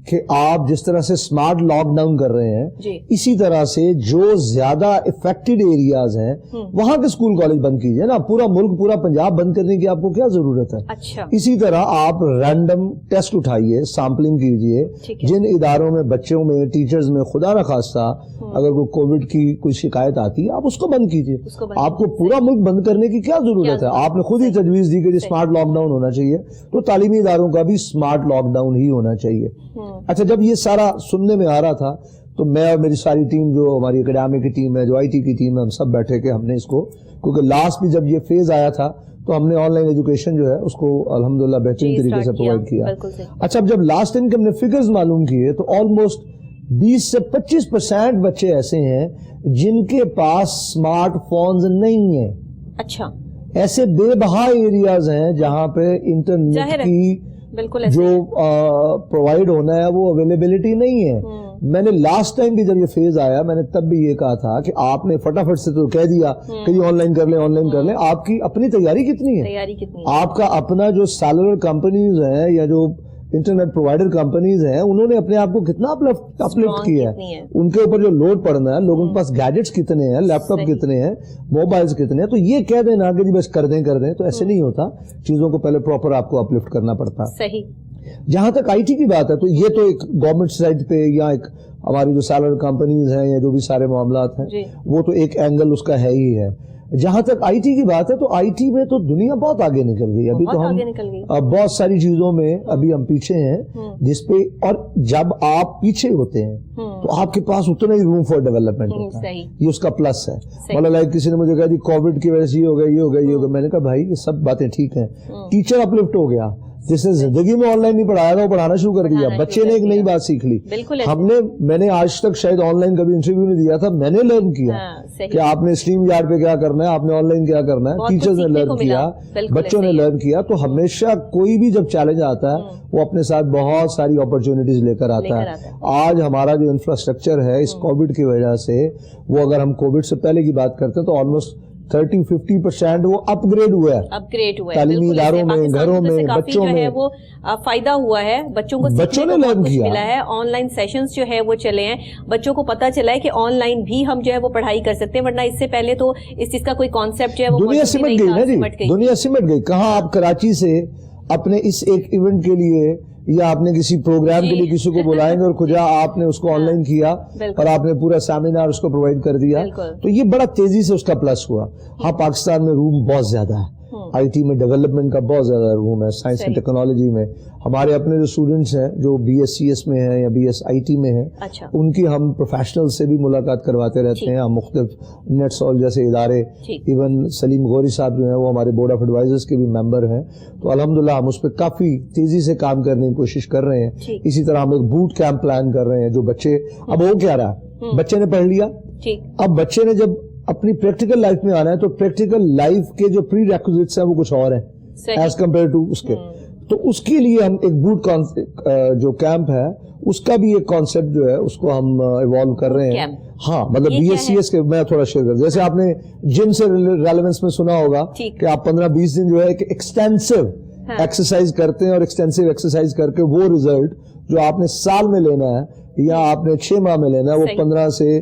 کہ آپ جس طرح سے سمارٹ لاک ڈاؤن کر رہے ہیں, اسی طرح سے جو زیادہ افیکٹڈ ایریاز ہیں وہاں کے اسکول کالج بند کیجئے نا. پورا ملک, پورا پنجاب بند کرنے کی آپ کو کیا ضرورت ہے؟ اسی طرح آپ رینڈم ٹیسٹ اٹھائیے, سیمپلنگ کیجئے. جن اداروں میں بچوں میں, ٹیچرز میں خدا نخواستہ اگر کوئی کووڈ کی کوئی شکایت آتی ہے, آپ اس کو بند کیجئے. آپ کو پورا ملک بند کرنے کی کیا ضرورت ہے؟ آپ نے خود ہی تجویز دی کہ اسمارٹ لاک ڈاؤن ہونا چاہیے, تو تعلیمی اداروں کا بھی اسمارٹ لاک ڈاؤن ہی ہونا چاہیے. اچھا, جب یہ سارا سننے میں آ رہا تھا تو میں اور میری ساری ٹیم, جو ہماری اکیڈمی کی ٹیم ہے, جو آئی ٹی کی ٹیم ہے, ہم سب بیٹھے کہ ہم نے اس کو, کیونکہ لاسٹ بھی جب یہ فیز آیا تھا تو ہم نے آن لائن ایجوکیشن جو ہے اس کو الحمدللہ بہترین طریقے سے پرووائڈ کیا. اچھا اب جب لاسٹ ٹائم کے ہم نے فگرز معلوم کیے تو آلموسٹ 20 سے 25% بچے ایسے ہیں جن کے پاس اسمارٹ فونز نہیں ہیں. اچھا ایسے بے بہا ایریاز ہیں جہاں پہ انٹرنیٹ کی جو پرووائڈ ہونا ہے وہ اویلیبلٹی نہیں ہے. میں نے لاسٹ ٹائم بھی جب یہ فیز آیا میں نے تب بھی یہ کہا تھا کہ آپ نے فٹافٹ سے تو کہہ دیا کہ یہ آن لائن کر لیں. آپ کی اپنی تیاری کتنی ہے؟ آپ کا اپنا جو سیلولر کمپنیز ہیں یا جو انٹرنیٹ پرووائڈر کمپنیز ہیں انہوں نے اپنے آپ کو کتنا اپلفٹ کیا ہے؟ ان کے اوپر جو لوڈ پڑنا ہے, لوگوں کے پاس گیجٹس کتنے ہیں, لیپ ٹاپ کتنے ہیں, موبائلز کتنے ہیں, تو یہ کہہ دینا کہ جی بس کر دیں تو ایسے نہیں ہوتا. چیزوں کو پہلے پراپر آپ کو اپلفٹ کرنا پڑتا. صحیح. جہاں تک آئی ٹی کی بات ہے تو یہ تو ایک گورنمنٹ سائڈ پہ یا ایک ہماری جو سیلولر کمپنیز ہیں یا جو بھی سارے معاملات ہیں وہ تو ایک اینگل اس کا ہے ہی ہے. جہاں تک آئی ٹی کی بات ہے تو آئی ٹی میں تو دنیا بہت آگے نکل گئی. ابھی تو ہم بہت ساری چیزوں میں ابھی ہم پیچھے ہیں جس پہ, اور جب آپ پیچھے ہوتے ہیں تو آپ کے پاس اتنا ہی روم فار ڈیولپمنٹ ہوتا ہے. یہ اس کا پلس ہے. مطلب لائک کسی نے مجھے کہا جی کووڈ کی وجہ سے یہ ہو گیا. میں نے کہا بھائی یہ سب باتیں ٹھیک ہیں. ٹیچر اپلفٹ ہو گیا, جس نے زندگی میں آن لائن نہیں پڑھایا تھا وہ پڑھانا شروع کر دیا. بچے نے ایک نئی بات سیکھ لی. میں نے آج تک شاید آن لائن کبھی انٹرویو نہیں دیا تھا, میں نے لرن کیا کہ آپ نے اسٹریم یارڈ پہ کیا کرنا ہے, آپ نے آن لائن کیا کرنا ہے. ٹیچرز نے لرن کیا, بچوں نے لرن کیا. تو ہمیشہ کوئی بھی جب چیلنج آتا ہے وہ اپنے ساتھ بہت ساری اپرچونٹیز لے کر آتا ہے. آج ہمارا جو انفراسٹرکچر ہے اس کووڈ کی وجہ سے, وہ اگر ہم کووڈ سے پہلے کی بات کرتے ہیں تو آلموسٹ 30-50% وہ اپ گریڈ ہوا ہے. تعلیمی اداروں میں, گھروں میں, بچوں میں وہ فائدہ ہوا ہے. بچوں کو بچوں نے لرن کیا ملا ہے. آن لائن سیشنز جو ہے وہ چلے ہیں. بچوں کو پتا چلا ہے کہ آن لائن بھی ہم جو ہے وہ پڑھائی کر سکتے ہیں, ورنہ اس سے پہلے تو اس چیز کا کوئی کانسیپٹ جو ہے وہ دنیا سمٹ گئی نا جی. دنیا سمٹ گئی. کہاں آپ کراچی سے اپنے اس ایک ایونٹ کے لیے یا آپ نے کسی پروگرام کے لیے کسی کو بلائیں گے اور کجا آپ نے اس کو آن لائن کیا اور آپ نے پورا سیمینار اس کو پرووائڈ کر دیا, تو یہ بڑا تیزی سے اس کا پلس ہوا. ہاں پاکستان میں روم بہت زیادہ ہے, آئی ٹی میں ڈیولپمنٹ کا بہت زیادہ روم ہے. سائنس اینڈ ٹیکنالوجی میں ہمارے اپنے جو اسٹوڈنٹس ہیں جو بی ایس سی ایس میں ہیں یا بی ایس آئی ٹی میں ہیں, ان کی ہم پروفیشنل سے بھی ملاقات کرواتے رہتے ہیں. ہم مختلف نیٹ سال جیسے ادارے, ایون سلیم غوری صاحب جو ہیں وہ ہمارے بورڈ آف ایڈوائزرز کے بھی ممبر ہیں. تو الحمدللہ ہم اس پہ کافی تیزی سے کام کرنے کی کوشش کر رہے ہیں. اسی طرح ہم ایک بوٹ کیمپ پلان کر رہے ہیں. جو بچے, اب ہو کیا رہا, بچے نے پڑھ لیا, اب بچے نے جب اپنی پریکٹیکل لائف میں آنا ہے تو پریکٹیکل لائف کے جو پری ریکوزٹس ہیں وہ کچھ اور ہیں ایز کمپیئر ٹو اس کے. تو اس کے لیے ہم ایک بوٹ جو کیمپ ہے اس کا بھی ایک کانسیپٹ جو ہے اس کو ہم ایوالو کر رہے ہیں. ہاں مطلب بی ایس سی ایس کے میں تھوڑا شیئر کر, جیسے آپ نے جم سے ریلیونس میں سنا ہوگا کہ آپ 15-20 دن جو ہے ایک ایکسٹینسو ایکسرسائز کرتے ہیں, اور ایکسٹینسو ایکسرسائز کر کے وہ ریزلٹ جو آپ نے سال میں لینا ہے یا آپ نے 6 ماہ میں لینا ہے وہ 15 سے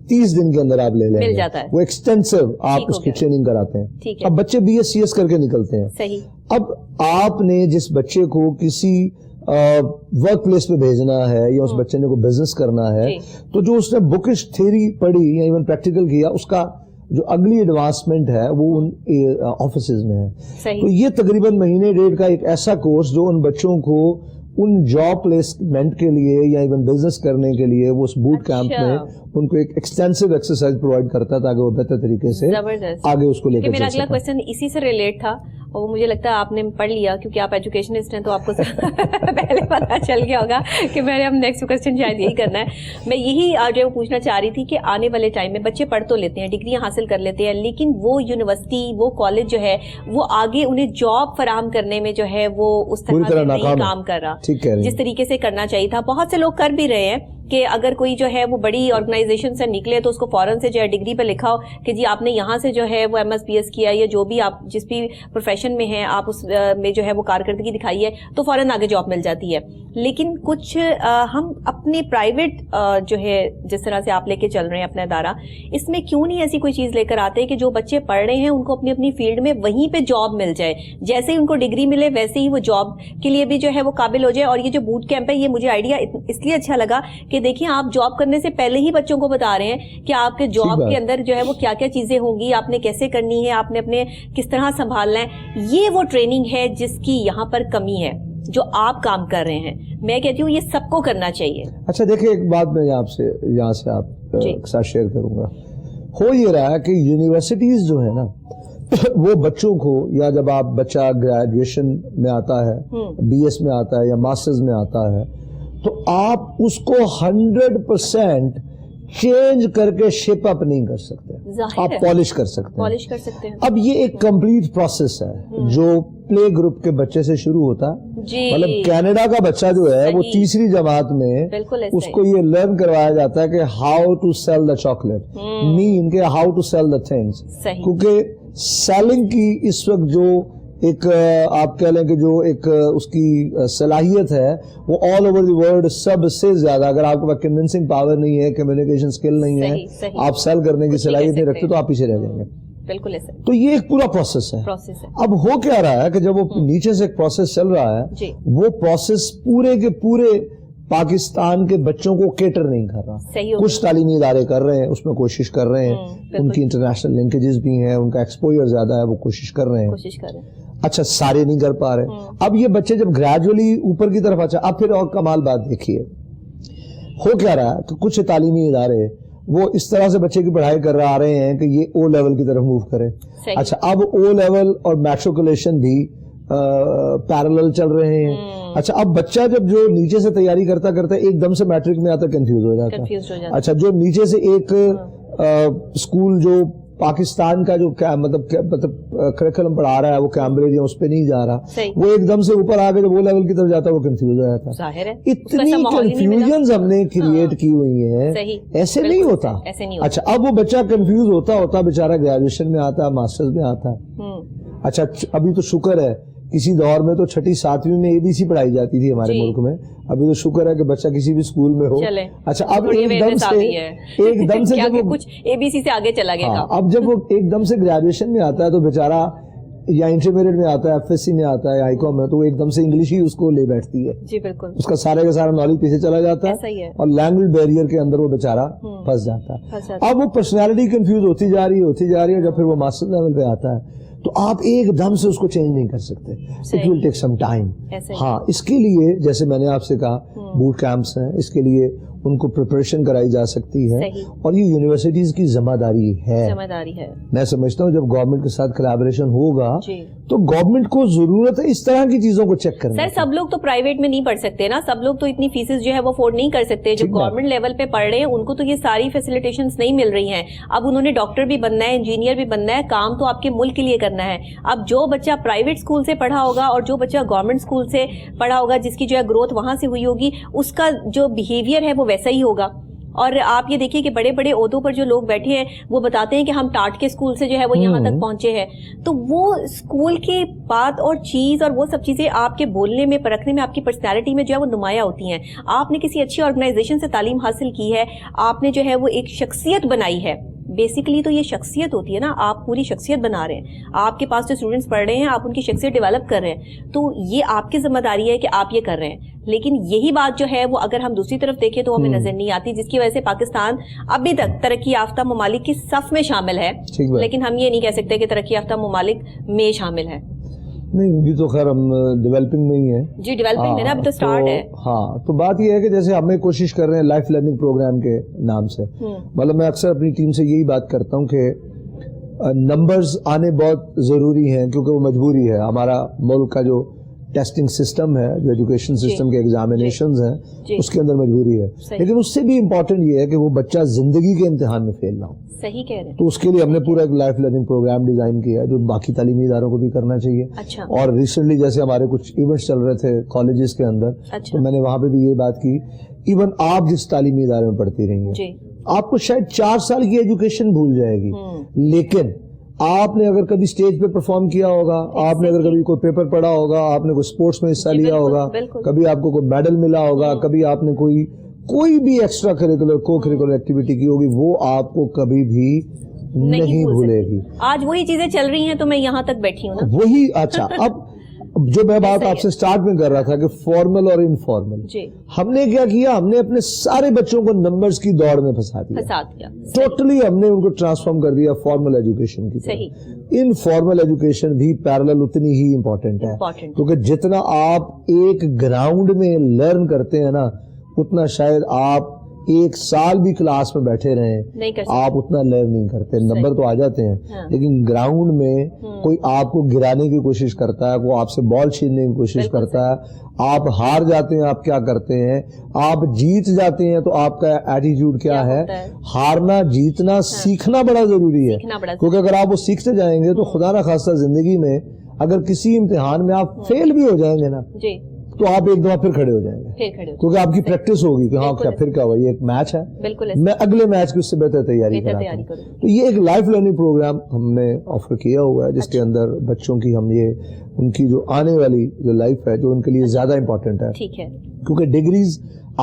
30 دن کے اندر آپ لے لیں گے. وہ ایکسٹینسو آپ اس کی ٹریننگ کراتے ہیں. اب بچے بی ایس سی ایس کر کے نکلتے ہیں. اب آپ نے جس بچے کو کسی ورک پلیس پہ بھیجنا ہے یا اس بچے نے کو بزنس کرنا ہے, تو جو اس نے بکش تھیوری پڑھی یا ایون پریکٹیکل کیا, اس کا جو اگلی ایڈوانسمنٹ ہے وہ ان آفیسز میں ہے. تو یہ تقریباً مہینے ڈیڑھ کا ایک ایسا کورس جو ان بچوں کو ان جاب پلیسمنٹ کے لیے یا ایون بزنس کرنے کے لیے وہ اس بوٹ کیمپ میں ان کو ایک ایکسٹینسو ایکسرسائز پرووائڈ کرتا ہے تاکہ وہ بہتر طریقے سے آگے اس کو لے کر چل سکیں. میرا اگلا کویسچن اسی سے ریلیٹ تھا, اور وہ مجھے لگتا ہے آپ نے پڑھ لیا کیونکہ آپ ایجوکیشنسٹ ہیں تو آپ کو پہلے پتا چل گیا ہوگا کہ میں نے اب نیکسٹ کویسچن شاید یہی کرنا ہے. میں یہی جو پوچھنا چاہ رہی تھی کہ آنے والے ٹائم میں بچے پڑھ تو لیتے ہیں, ڈگریاں حاصل کر لیتے ہیں, لیکن وہ یونیورسٹی وہ کالج جو ہے وہ آگے انہیں جاب فراہم کرنے میں جو ہے وہ اس طرح سے نہیں کام کر رہا جس طریقے سے کرنا چاہیے تھا. بہت سے لوگ کر بھی رہے ہیں کہ اگر کوئی جو ہے وہ بڑی آرگنائزیشن سے نکلے تو اس کو فوراً سے جو ہے ڈگری پہ لکھا ہو کہ جی آپ نے یہاں سے جو ہے وہ ایم ایس پی ایس کیا یا جو بھی آپ جس بھی پروفیشن میں ہیں آپ اس میں جو ہے وہ کارکردگی دکھائی ہے تو فوراً آگے جاب مل جاتی ہے. لیکن کچھ ہم اپنے پرائیویٹ جو ہے جس طرح سے آپ لے کے چل رہے ہیں اپنا ادارہ, اس میں کیوں نہیں ایسی کوئی چیز لے کر آتے کہ جو بچے پڑھ رہے ہیں ان کو اپنی اپنی فیلڈ میں وہیں پہ جاب مل جائے, جیسے ہی ان کو ڈگری ملے ویسے ہی وہ جاب کے لیے بھی جو ہے وہ قابل ہو جائے. اور یہ جو بوٹ کیمپ ہے یہ مجھے آئیڈیا اس لیے اچھا لگا کہ دیکھیں آپ جاب کرنے سے پہلے ہی بچوں کو بتا رہے ہیں کہ آپ کے جاب کے اندر جو ہے وہ کیا کیا چیزیں ہوں گی, آپ نے کیسے کرنی ہے, آپ نے اپنے کس طرح سنبھالنا ہے. یہ وہ ٹریننگ ہے جس کی یہاں پر کمی ہے جو آپ کام کر رہے ہیں. میں کہتی ہوں یہ سب کو کرنا چاہیے. اچھا دیکھیں ایک بات میں یہاں سے آپ کے ساتھ شیئر کروں گا. ہو یہ رہا ہے کہ یونیورسٹیز جو ہے نا وہ بچوں کو، یا جب آپ بچہ گریجویشن میں آتا ہے، بی ایس میں آتا ہے یا ماسٹرز میں آتا ہے، تو آپ اس کو 100% چینج کر کے شپ اپ نہیں کر سکتے، آپ پالش کر سکتے ہیں. اب یہ ایک کمپلیٹ پروسیس ہے جو پلے گروپ کے بچے سے شروع ہوتا ہے. مطلب کینیڈا کا بچہ جو ہے وہ تیسری جماعت میں اس کو یہ لرن کروایا جاتا ہے کہ how to sell the chocolate, مین کہ how to sell the things. کیونکہ سیلنگ کی اس وقت جو ایک آپ کہہ لیں کہ جو ایک اس کی صلاحیت ہے وہ آل اوور دی ورلڈ سب سے زیادہ، اگر آپ کے پاس کنونسنگ پاور نہیں ہے، کمیونیکیشن سکل نہیں ہے، آپ سیل کرنے کی صلاحیت نہیں رکھتے، تو آپ پیچھے رہ جائیں گے. بالکل ایسا. تو یہ ایک پورا پروسیس ہے. اب ہو کیا رہا ہے کہ جب وہ نیچے سے ایک پروسیس چل رہا ہے، وہ پروسیس پورے کے پورے پاکستان کے بچوں کو کیٹر نہیں کر رہا. کچھ تعلیمی ادارے کر رہے ہیں، اس میں کوشش کر رہے ہیں، ان کی انٹرنیشنل لنکیجز بھی ہیں، ان کا ایکسپوجر زیادہ ہے، وہ کوشش کر رہے ہیں. اچھا، سارے نہیں کر پا رہے. اب یہ بچے جب گریجولی اوپر کی طرف، اچھا اب پھر اور کمال بات دیکھیے، ہو کیا رہا ہے کہ کچھ تعلیمی ادارے وہ اس طرح سے بچے کی پڑھائی کر آ رہے ہیں کہ یہ او لیول کی طرف موو کرے. اچھا، اب او لیول اور میٹریکولیشن بھی پیرالل چل رہے ہیں. اچھا، اب بچہ جب جو نیچے سے تیاری کرتا ایک دم سے میٹرک میں آتا کنفیوز ہو جاتا. اچھا، جو نیچے سے ایک اسکول جو پاکستان کا جو مطلب کریکولم پڑھا رہا ہے وہ کیمبرج اس پہ نہیں جا رہا، وہ ایک دم سے اوپر آگے جب وہ لیول کی طرف جاتا ہے وہ کنفیوز ہو جاتا. اتنی کنفیوژنز ہم نے کریٹ کی ہوئی ہیں، ایسے نہیں ہوتا. اچھا، اب وہ بچہ کنفیوز ہوتا بیچارہ گریجویشن میں آتا ہے، ماسٹرز میں آتا ہے. اچھا، ابھی تو شکر ہے، کسی دور میں تو 6 7ویں میں ABC پڑھائی جاتی تھی ہمارے ملک میں، ابھی تو شکر ہے کہ بچہ کسی بھی اسکول میں ہو. اچھا، اب ایک دم سے جب کچھ ABC سے آگے چلا گیا، اب جب وہ ایک دم سے گریجویشن میں آتا ہے تو بیچارہ یا انٹرمیڈیٹ میں آتا ہے، FSC میں آتا ہے، آئی کام میں، تو وہ ایک دم سے انگلش ہی اس کو لے بیٹھتی ہے. جی بالکل، اس کا سارے کا سارا نالج پیچھے چلا جاتا ہے اور لینگویج بیریئر کے اندر وہ بیچارہ پھنس جاتا ہے. اب وہ پرسنالٹی کنفیوز ہوتی جا رہی ہے. جب پھر وہ ماسٹر لیول پہ آتا ہے تو آپ ایک دم سے اس کو چینج نہیں کر سکتے. It will take some time. ہاں، اس کے لیے جیسے میں نے آپ سے کہا بوٹ کیمپس ہیں، اس کے لیے ان کو پریپریشن کرائی جا سکتی ہے، اور یہ یونیورسٹیز کی ذمہ داری ہے. میں سمجھتا ہوں جب گورنمنٹ کے ساتھ کولیبریشن ہوگا تو گورنمنٹ کو ضرورت ہے اس طرح کی چیزوں کو چیک کرنے. سر، سب لوگ تو پرائیویٹ میں نہیں پڑھ سکتے نا، سب لوگ تو اتنی فیسز جو ہے وہ افورڈ نہیں کر سکتے. جو گورنمنٹ لیول پہ پڑھ رہے ہیں ان کو تو یہ ساری فیسیلیٹیشنز نہیں مل رہی ہیں. اب انہوں نے ڈاکٹر بھی بننا ہے، انجینئر بھی بننا ہے، کام تو آپ کے ملک کے لیے کرنا ہے. اب جو بچہ پرائیویٹ اسکول سے پڑھا ہوگا اور جو بچہ گورنمنٹ اسکول سے پڑھا ہوگا، جس کی جو ہے گروتھ وہاں سے ہوئی ہوگی، اس کا جو بیہیویئر ہے وہ ویسا ہی ہوگا. اور آپ یہ دیکھیے کہ بڑے بڑے عہدوں پر جو لوگ بیٹھے ہیں وہ بتاتے ہیں کہ ہم ٹاٹ کے اسکول سے جو ہے وہ یہاں تک پہنچے ہیں. تو وہ اسکول کی بات اور چیز اور وہ سب چیزیں آپ کے بولنے میں، پرکھنے میں، آپ کی پرسنالٹی میں جو ہے وہ نمایاں ہوتی ہیں. آپ نے کسی اچھی آرگنائزیشن سے تعلیم حاصل کی ہے، آپ نے جو ہے وہ ایک شخصیت بنائی ہے. بیسیکلی تو یہ شخصیت ہوتی ہے نا، آپ پوری شخصیت بنا رہے ہیں. آپ کے پاس جو اسٹوڈنٹس پڑھ رہے ہیں آپ ان کی شخصیت ڈیولپ کر رہے ہیں، تو یہ آپ کی ذمہ داری ہے کہ آپ یہ کر رہے ہیں. لیکن یہی بات جو ہے وہ اگر ہم دوسری طرف دیکھیں تو ہمیں نظر نہیں آتی، جس کی وجہ سے پاکستان ابھی تک ترقی یافتہ ممالک کی صف میں شامل ہے، لیکن ہم یہ نہیں کہہ سکتے کہ ترقی یافتہ ممالک میں شامل ہے. نہیں، ابھی تو خیر ہم ڈیولپنگ میں ہی ہیں. جی ڈیولپنگ میں نا، ابھی تو سٹارٹ ہے. ہاں، تو بات یہ ہے کہ جیسے ہمیں کوشش کر رہے ہیں لائف لرننگ پروگرام کے نام سے، مطلب میں اکثر اپنی ٹیم سے یہی بات کرتا ہوں کہ نمبرز آنے بہت ضروری ہیں، کیونکہ وہ مجبوری ہے. ہمارا ملک کا جو ٹیسٹنگ سسٹم ہے، جو ایجوکیشن سسٹم کے ایگزامینیشنز ہیں، اس کے اندر مجبوری ہے. لیکن اس سے بھی امپورٹنٹ یہ ہے کہ وہ بچہ زندگی کے امتحان میں فیل نہ ہو. صحیح کہہ رہے ہیں. تو اس کے لیے ہم نے پورا ایک لائف لرننگ پروگرام ڈیزائن کیا ہے جو باقی تعلیمی اداروں کو بھی کرنا چاہیے. اور ریسنٹلی جیسے ہمارے کچھ ایونٹس چل رہے تھے کالجز کے اندر، تو میں نے وہاں پہ بھی یہ بات کی، ایون آپ جس تعلیمی ادارے میں پڑھتی رہی ہیں، آپ کو شاید 4 سال کی ایجوکیشن بھول جائے گی، لیکن آپ نے اگر کبھی اسٹیج پہ پرفارم کیا ہوگا، آپ نے اگر کبھی کوئی پیپر پڑھا ہوگا، آپ نے کوئی اسپورٹس میں حصہ لیا ہوگا، کبھی آپ کو کوئی میڈل ملا ہوگا، کبھی آپ نے کوئی بھی ایکسٹرا کریکولر کو کریکولر ایکٹیویٹی کی ہوگی، وہ آپ کو کبھی بھی نہیں بھولے گی. آج وہی چیزیں چل رہی ہیں تو میں یہاں تک بیٹھی ہوں نا. وہی. اچھا، اب جو میں بات آپ سے سٹارٹ میں کر رہا تھا کہ فارمل اور انفارمل، ہم نے کیا کیا، ہم نے اپنے سارے بچوں کو نمبرز کی دوڑ میں پھنسا دیا. ٹوٹلی ہم نے ان کو ٹرانسفارم کر دیا فارمل ایجوکیشن کی طرف. انفارمل ایجوکیشن بھی پیرالل اتنی ہی امپورٹنٹ ہے، کیونکہ جتنا آپ ایک گراؤنڈ میں لرن کرتے ہیں نا، اتنا شاید آپ ایک سال بھی کلاس میں بیٹھے رہیں آپ اتنا لرن نہیں کرتے. نمبر تو آ جاتے ہیں لیکن گراؤنڈ میں کوئی آپ کو گرانے کی کوشش کرتا ہے, کوئی آپ سے بال چھیننے کی کوشش کرتا ہے, آپ ہار جاتے ہیں آپ کیا کرتے ہیں, آپ جیت جاتے ہیں تو آپ کا ایٹیٹیوڈ کیا ہے. ہارنا جیتنا سیکھنا بڑا ضروری ہے, کیونکہ اگر آپ وہ سیکھتے جائیں گے تو خدا نہ خواستہ زندگی میں اگر کسی امتحان میں آپ فیل بھی ہو جائیں گے نا تو آپ ایک دفعہ پھر کھڑے ہو جائیں گے, کیونکہ آپ کی پریکٹس ہوگی کہ ہاں کیا پھر کیا ہوا, یہ ایک میچ ہے, میں اگلے میچ کی اس سے بہتر تیاری کراتا ہوں. تو یہ ایک لائف لرننگ پروگرام ہم نے آفر کیا ہوا ہے جس کے اندر بچوں کی ہم یہ ان کی جو آنے والی جو لائف ہے جو ان کے لیے زیادہ امپورٹنٹ ہے, کیونکہ ڈگریز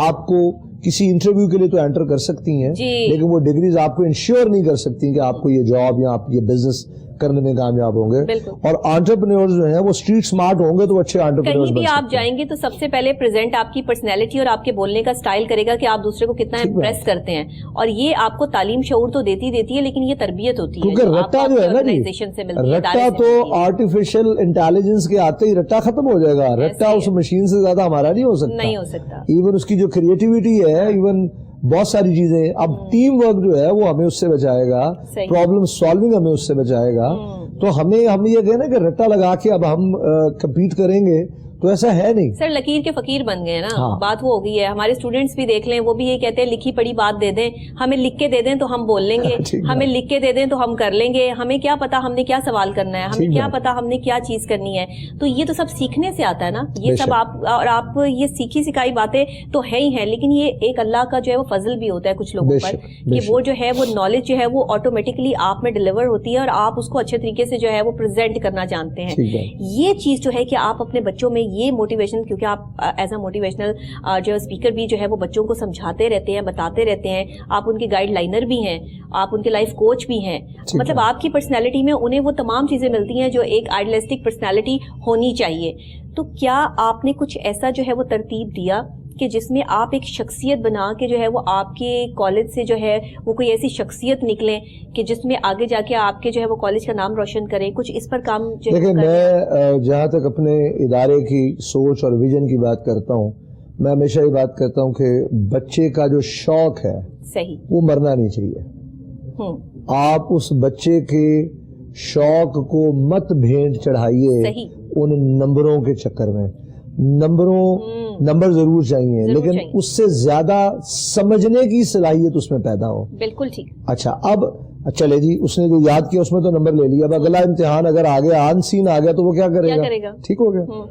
آپ کو کسی انٹرویو کے لیے تو انٹر کر سکتی ہیں لیکن وہ ڈگریز آپ کو انشور نہیں کر سکتی کہ آپ کو یہ جاب یا آپ یہ بزنس کرنے میں کامیاب ہوں گے. اور انٹرپرینورز جو ہیں وہ اسٹریٹ سمارٹ ہوں گے تو اچھے انٹرپرینورز کہیں بھی آپ جائیں گے تو سب سے پہلے پریزنٹ آپ کی پرسنالٹی اور آپ کے بولنے کا سٹائل کرے گا کہ آپ دوسرے کو کتنا امپریس کرتے ہیں, اور یہ آپ کو تعلیم شعور تو دیتی ہے لیکن یہ تربیت ہوتی ہے کیونکہ رٹا جو ہے نا جی, رٹا تو آرٹیفیشل انٹیلیجنس کے آتے ہی رٹا ختم ہو جائے گا. رٹا اس مشین سے زیادہ ہمارا نہیں ہو سکتا. ایون اس کی جو کریٹیوٹی ہے, ایون بہت ساری چیزیں, اب ٹیم ورک جو ہے وہ ہمیں اس سے بچائے گا, پرابلم سالونگ ہمیں اس سے بچائے گا. تو ہم یہ کہنا کہ رٹا لگا کے اب ہم کمپیٹ کریں گے تو ایسا ہے نہیں. سر لکیر کے فقیر بن گئے نا, بات وہ ہو گئی ہے. ہمارے اسٹوڈنٹس بھی دیکھ لیں, وہ بھی یہ کہتے ہیں لکھی پڑھی بات دے دیں, ہمیں لکھ کے دے دیں تو ہم بول لیں گے, ہمیں لکھ کے دے دیں تو ہم کر لیں گے, ہمیں کیا پتا ہم نے کیا سوال کرنا ہے, ہمیں کیا پتا ہم نے کیا چیز کرنی ہے. تو یہ تو سب سیکھنے سے آتا ہے نا, یہ سب آپ یہ سیکھی سکھائی باتیں تو ہے ہی ہیں, لیکن یہ ایک اللہ کا جو ہے وہ فضل بھی ہوتا ہے کچھ لوگوں پر کہ وہ جو ہے وہ نالج جو ہے وہ آٹومیٹکلی آپ میں ڈلیور ہوتی ہے اور آپ اس کو اچھے طریقے سے جو ہے وہ پریزنٹ کرنا جانتے ہیں. یہ چیز جو ہے کہ آپ اپنے بچوں میں یہ موٹیویشن, کیونکہ آپ ایز اے موٹیویشنل جو اسپیکر بھی جو ہے وہ بچوں کو سمجھاتے رہتے ہیں, بتاتے رہتے ہیں, آپ ان کے گائیڈ لائنر بھی ہیں, آپ ان کے لائف کوچ بھی ہیں, مطلب آپ کی پرسنالٹی میں انہیں وہ تمام چیزیں ملتی ہیں جو ایک آئیڈیلسٹک پرسنالٹی ہونی چاہیے. تو کیا آپ نے کچھ ایسا جو ہے وہ ترتیب دیا کہ جس میں آپ ایک شخصیت بنا کے جو ہے وہ آپ کے کالج سے جو ہے وہ کوئی ایسی شخصیت نکلیں کہ جس میں آگے جا کے آپ کے جو ہے وہ کالج کا نام روشن کریں, کچھ اس پر کام جو ہے؟ دیکھیں میں جہاں تک اپنے ادارے کی سوچ اور ویژن کی بات کرتا ہوں, میں ہمیشہ یہ بات کرتا ہوں کہ بچے کا جو شوق ہے وہ مرنا نہیں چاہیے. آپ اس بچے کے شوق کو مت بھینٹ چڑھائیے ان نمبروں کے چکر میں. نمبر ضرور چاہیے لیکن اس سے زیادہ سمجھنے کی صلاحیت اس میں پیدا ہو. بالکل ٹھیک. اچھا اب چلے جی, اس نے جو یاد کیا اس میں تو نمبر لے لیا, اب اگلا امتحان اگر آگے آن سین آ گیا تو وہ کیا کرے گا؟ ٹھیک ہو گیا.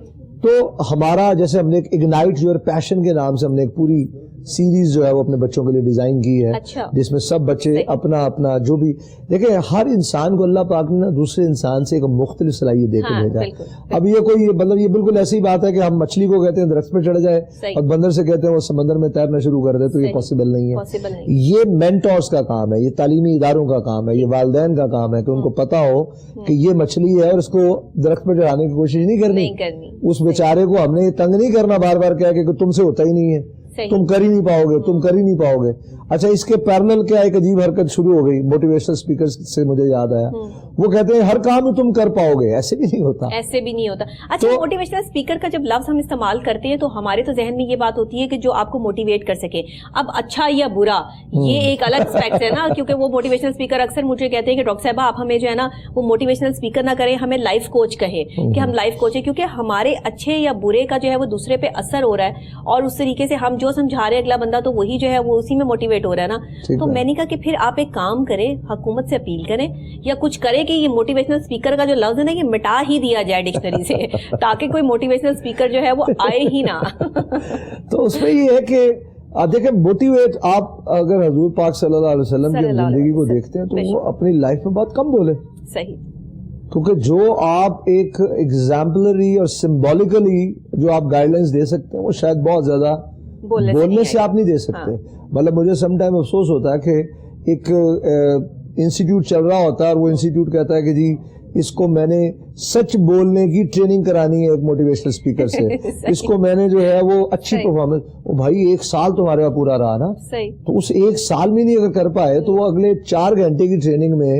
تو ہمارا جیسے ہم نے اگنائٹ یور پیشن کے نام سے ہم نے ایک پوری سیریز جو ہے وہ اپنے بچوں کے لیے ڈیزائن کی ہے, جس میں سب بچے اپنا اپنا جو بھی دیکھیں, ہر انسان کو اللہ پاک نے دوسرے انسان سے ایک مختلف صلاحیت دے کے بھیجا ہے. اب یہ کوئی مطلب یہ بالکل ایسی بات ہے کہ ہم مچھلی کو کہتے ہیں درخت پہ چڑھ جائے اور بندر سے کہتے ہیں وہ سمندر میں تیرنا شروع کر دے, تو یہ پاسبل نہیں ہے. یہ مینٹورز کا کام ہے, یہ تعلیمی اداروں کا کام ہے, یہ والدین کا کام ہے کہ ان کو پتا ہو کہ یہ مچھلی ہے اور اس کو درخت پہ چڑھانے کی کوشش نہیں کرنی. اس بیچارے کو ہم نے یہ تنگ نہیں کرنا بار بار کہہ کہ تم سے ہوتا ہی نہیں ہے, تم کر ہی نہیں پاؤ گے, تم کر ہی نہیں پاؤ گے. اچھا اس کے پیرنل کیا ایک عجیب حرکت شروع ہو گئی موٹیویشنل اسپیکر سے, مجھے یاد آیا, وہ کہتے ہیں ہر کام میں تم کر پاؤ گے. ایسے بھی نہیں ہوتا, ایسے بھی نہیں ہوتا. اچھا موٹیویشنل اسپیکر کا جب لفظ ہم استعمال کرتے ہیں تو ہمارے تو ذہن میں یہ بات ہوتی ہے کہ جو آپ کو موٹیویٹ کر سکے. اب اچھا یا برا یہ ایک الگ اسپیکٹ ہے نا, کیونکہ وہ موٹیویشنل اسپیکر اکثر مجھے کہتے ہیں کہ ڈاکٹر صاحبہ آپ ہمیں جو ہے نا وہ موٹیویشنل اسپیکر نہ کریں, ہمیں لائف کوچ کہے کہ ہم لائف کوچ ہیں, کیونکہ ہمارے اچھے یا برے کا جو ہے وہ دوسرے پہ اثر ہو رہا ہے اور اس طریقے سے ہم جو سمجھا رہے ہیں اگلا بندہ تو وہی جو ہے وہ اسی میں موٹیویٹ ہو رہا ہے نا. تو میں نے کہا کہ پھر آپ ایک کام کریں, حکومت سے اپیل کریں یا کچھ کریں کہ یہ موٹیویشنل اسپیکر کا جو لفظ ہے نا یہ مٹا ہی دیا جائے ڈکشنری سے, تاکہ کوئی موٹیویشنل اسپیکر جو ہے وہ آئے ہی نہ. تو اس میں یہ ہے کہ دیکھیں موٹیویٹ آپ اگر حضور پاک صلی اللہ علیہ وسلم کی زندگی کو دیکھتے ہیں تو وہ اپنی لائف میں بہت کم بولے. صحیح. کیونکہ جو آپ ایک ایگزامپلری اور سمبولکلی جو آپ گائیڈ لائنس دے سکتے ہیں وہ شاید بہت زیادہ بولنے سے آپ نہیں دے سکتے. مطلب مجھے سم ٹائم افسوس ہوتا ہے کہ ایک انسٹیٹیوٹ چل رہا ہوتا ہے اور وہ انسٹیٹیوٹ کہتا ہے کہ جی اس کو میں نے سچ بولنے کی ٹریننگ کرانی ہے ایک موٹیویشنل اسپیکر سے, اس کو میں نے جو ہے وہ اچھی پرفارمنس, بھائی 1 سال تمہارے پاس پورا رہا نا, تو اس 1 سال میں نہیں اگر کر پائے تو وہ اگلے 4 گھنٹے کی ٹریننگ میں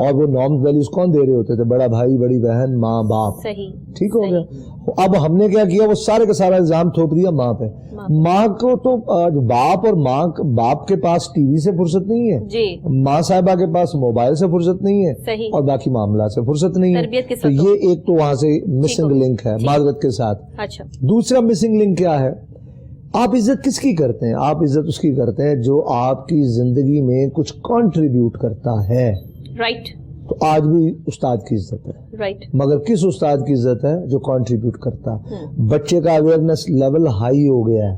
اور وہ نارمز ویلیوز کون دے رہے ہوتے تھے؟ بڑا بھائی، بڑی بہن، ماں باپ. ٹھیک ہو گیا. اب ہم نے کیا کیا؟ وہ سارے کا سارا الزام تھوپ دیا ماں پہ. ماں کو تو باپ اور باپ کے پاس ٹی وی سے فرصت نہیں ہے، ماں صاحبہ کے پاس موبائل سے فرصت نہیں ہے، اور باقی معاملات سے فرصت نہیں ہے. تو یہ ایک تو وہاں سے مسنگ لنک ہے معذرت کے ساتھ. دوسرا مسنگ لنک کیا ہے؟ آپ عزت کس کی کرتے ہیں؟ آپ عزت اس کی کرتے ہیں جو آپ کی زندگی میں کچھ کنٹریبیوٹ کرتا ہے. رائٹ. تو آج بھی استاد کی عزت ہے. رائٹ. مگر کس استاد کی عزت ہے؟ جو کنٹریبیوٹ کرتا. بچے کا اویئرنیس لیول ہائی ہو گیا ہے.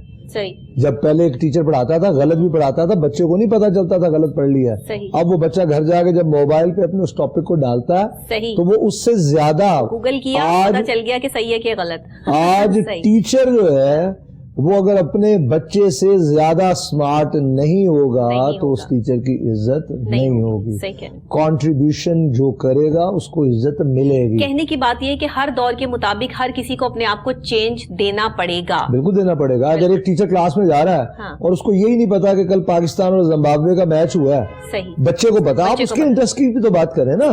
جب پہلے ایک ٹیچر پڑھاتا تھا، غلط بھی پڑھاتا تھا، بچے کو نہیں پتا چلتا تھا غلط پڑھ لیا. اب وہ بچہ گھر جا کے جب موبائل پہ اپنے اس ٹاپک کو ڈالتا ہے تو وہ اس سے زیادہ گوگل کیا پتا چل گیا کہ صحیح ہے کہ غلط. آج ٹیچر جو ہے وہ اگر اپنے بچے سے زیادہ سمارٹ نہیں ہوگا تو اس ٹیچر کی عزت نہیں ہوگی. کنٹریبیوشن جو کرے گا اس کو عزت ملے گی. کہنے کی بات یہ کہ ہر دور کے مطابق ہر کسی کو اپنے آپ کو چینج دینا پڑے گا. بالکل دینا پڑے گا. اگر ایک ٹیچر کلاس میں جا رہا ہے اور اس کو یہی نہیں پتا کہ کل پاکستان اور زمبابوے کا میچ ہوا ہے، بچے کو پتا، آپ اس کے انٹرسٹ کی بھی تو بات کریں نا.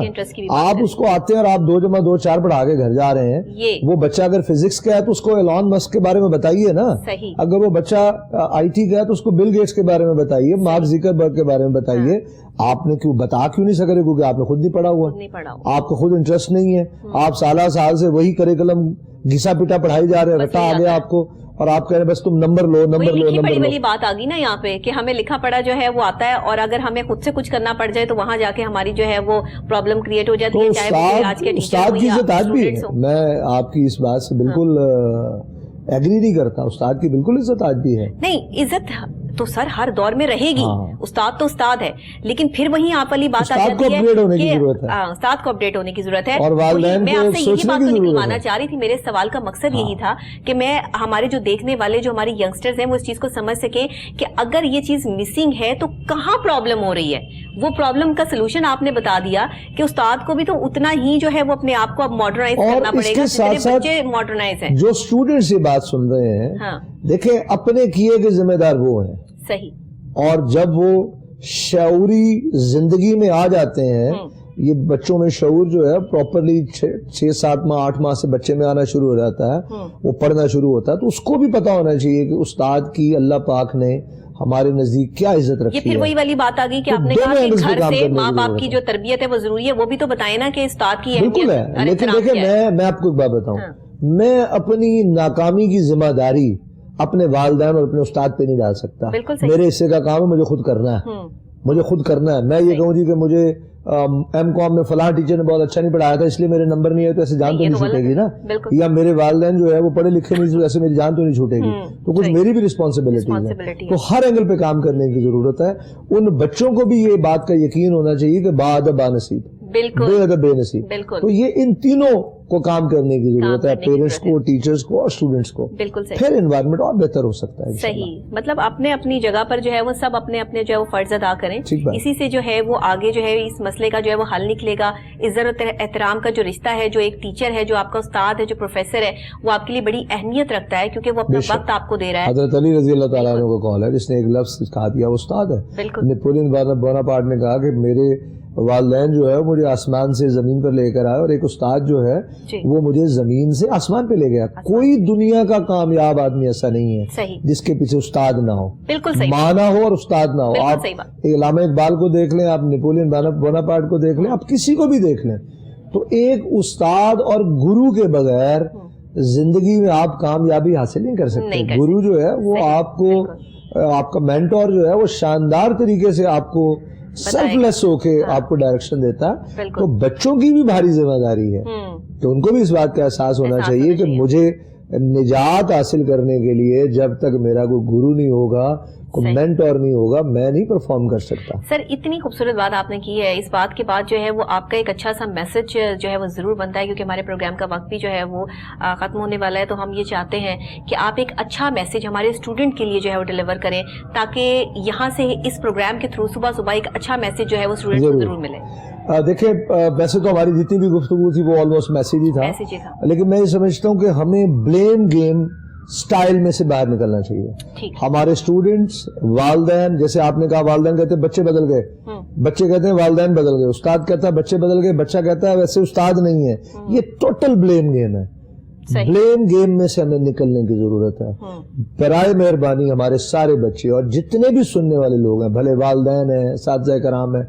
آپ اس کو آتے ہیں اور آپ 2 + 2 = 4 پڑھا کے گھر جا رہے ہیں. وہ بچہ اگر فزکس کا ہے تو اس کو ایلون مسک کے بارے میں بتائیے نا. اگر وہ بچہ آئی ٹی کا ہے تو اس کو بل گیٹس کے بارے میں بتائیے، مارک زکربرگ کے بارے میں بتائیے. آپ نے کیوں نہیں سکتے؟ کیونکہ آپ نے خود نہیں پڑھا ہوا، آپ کو خود انٹرسٹ نہیں ہے. آپ سال سے وہی کریکلم گھسا پیٹا پڑھائی جا رہے ہیں، رٹا آ گیا آپ کو، اور آپ کہہ رہے ہیں بس تم نمبر لو. لکھی پڑھی والی بات آ گئی نا یہاں پہ کہ ہمیں لکھا پڑھا جو ہے وہ آتا ہے، اور اگر ہمیں خود سے کچھ کرنا پڑ جائے تو وہاں جا کے ہماری جو ہے وہ پرابلم کریٹ ہو جاتی ہے. استاد کی عزت آج بھی ہے. میں آپ کی اس بات سے بالکل ایگری نہیں کرتا. استاد کی بالکل عزت آج بھی ہے. نہیں، عزت تو سر ہر دور میں رہے گی. استاد تو استاد ہے، لیکن پھر وہیں آپ والی بات آ جاتی ہے کہ استاد کو اپڈیٹ ہونے کی ضرورت ہے. میں آپ سے یہی بات تو نکلوانا چاہ رہی تھی. میرے سوال کا مقصد یہی تھا کہ میں ہمارے جو دیکھنے والے جو ہمارے ینگسٹرز ہیں وہ اس چیز کو سمجھ سکیں کہ اگر یہ چیز مسنگ ہے تو کہاں پرابلم ہو رہی ہے. وہ پرابلم کا سلوشن آپ نے بتا دیا کہ استاد کو بھی تو اتنا ہی جو ہے وہ اپنے آپ کو اب ماڈرنائز کرنا پڑے گا جتنے بچے ماڈرنائز ہیں. جو اسٹوڈنٹس یہ بات سن رہے ہیں، دیکھیں اپنے کیے کے ذمہ دار وہ ہیں. صحیح. اور جب وہ شعوری زندگی میں آ جاتے ہیں، یہ بچوں میں شعور جو ہے پراپرلی 6-7 ماہ 8 ماہ سے بچے میں آنا شروع ہو جاتا ہے، وہ پڑھنا شروع ہوتا ہے. تو اس کو بھی پتا ہونا چاہیے کہ استاد کی اللہ پاک نے ہمارے نزدیک کیا عزت رکھی ہے. یہ پھر وہی والی بات آ گئی کہ آپ نے کہا کہ گھر سے ماں باپ کی جو تربیت ہے وہ ضروری ہے. وہ بھی تو بتائیں نا کہ استاد کی بالکل ہے. لیکن دیکھیں میں آپ کو ایک بات بتاؤں، میں اپنی ناکامی کی ذمہ داری اپنے والدین اور اپنے استاد پہ نہیں ڈال سکتا. میرے حصے کا کام ہے، مجھے خود کرنا ہے. مجھے خود کرنا ہے. میں یہ کہوں جی کہ مجھے ایم کام میں فلاں ٹیچر نے بہت اچھا نہیں پڑھایا تھا اس لیے میرے نمبر نہیں ہے، تو ایسے جان تو نہیں چھوٹے گی نا. یا میرے والدین جو ہے وہ پڑھے لکھے نہیں تو ایسے میری جان تو نہیں چھوٹے گی. تو کچھ میری بھی رسپانسبلٹی ہے. تو ہر اینگل پہ کام کرنے کی ضرورت ہے. ان بچوں کو بھی یہ بات کا یقین ہونا چاہیے کہ باادب بانصیب، بے ادب بے نصیب. تو یہ ان تینوں کو کام کرنے کی ضرورت ہے، پیرنٹس کو، ٹیچرز کو اور اسٹوڈنٹس کو. بالکل صحیح. پھر انوائرمنٹ اور بہتر ہو سکتا ہے. صحیح. مطلب اپنے اپنی جگہ پر جو ہے وہ سب اپنے اپنے جو ہے وہ فرض ادا کریں. اسی سے جو ہے وہ آگے جو ہے اس مسئلے کا جو ہے وہ حل نکلے گا. عزت و احترام کا جو رشتہ ہے، جو ایک ٹیچر ہے، جو آپ کا استاد ہے، جو پروفیسر ہے، وہ آپ کے لیے بڑی اہمیت رکھتا ہے کیونکہ وہ اپنا وقت آپ کو دے رہا ہے. حضرت علی رضی اللہ تعالیٰ عنہ کا قول ہے، جس نے ایک لفظ کہا دیا وہ استاد ہے. نیپولین بوناپارٹ نے کہا کہ میرے والدین جو ہے مجھے آسمان سے زمین پر لے کر آئے، اور ایک استاد جو ہے وہ مجھے زمین سے آسمان پہ لے گیا. کوئی دنیا کا کامیاب آدمی ایسا نہیں ہے جس کے پیچھے استاد نہ ہو، ماں نہ ہو اور استاد نہ ہو. آپ علامہ اقبال کو دیکھ لیں، آپ نیپولین بوناپارٹ کو دیکھ لیں، آپ کسی کو بھی دیکھ لیں، تو ایک استاد اور گرو کے بغیر زندگی میں آپ کامیابی حاصل نہیں کر سکتے. گرو جو ہے وہ آپ کو، آپ کا مینٹور جو ہے وہ شاندار طریقے سے آپ کو سیلف لیس ہو کے آپ کو ڈائریکشن دیتا ہے. تو بچوں کی بھی بھاری ذمہ داری ہے کہ ان کو بھی اس بات کا احساس ہونا چاہیے کہ مجھے نجات حاصل کرنے کے لیے جب تک میرا کوئی گرو نہیں ہوگا، کوئی مینٹور نہیں ہوگا، میں نہیں پرفارم کر سکتا. سر اتنی خوبصورت بات آپ نے کی ہے. اس بات کے بعد جو ہے وہ آپ کا ایک اچھا سا میسج جو ہے وہ ضرور بنتا ہے، کیونکہ ہمارے پروگرام کا وقت بھی جو ہے وہ ختم ہونے والا ہے. تو ہم یہ چاہتے ہیں کہ آپ ایک اچھا میسج ہمارے اسٹوڈنٹ کے لیے جو ہے وہ ڈیلیور کریں، تاکہ یہاں سے اس پروگرام کے تھرو صبح ایک اچھا میسج جو ہے وہ اسٹوڈنٹ کو ضرور ملے. دیکھیں ویسے تو ہماری جتنی بھی گفتگو تھی وہ آلموسٹ میسج ہی تھا، لیکن میں یہ سمجھتا ہوں کہ ہمیں بلیم گیم اسٹائل میں سے باہر نکلنا چاہیے. ہمارے اسٹوڈنٹس، والدین، جیسے آپ نے کہا والدین کہتے ہیں بچے بدل گئے، بچے کہتے ہیں والدین بدل گئے، استاد کہتا ہے بچے بدل گئے، بچہ کہتا ہے ویسے استاد نہیں ہے. یہ ٹوٹل بلیم گیم ہے. بلیم گیم میں سے ہمیں نکلنے کی ضرورت ہے. برائے مہربانی ہمارے سارے بچے اور جتنے بھی سننے والے لوگ ہیں، بھلے والدین ہیں، اساتذہ کرام ہیں،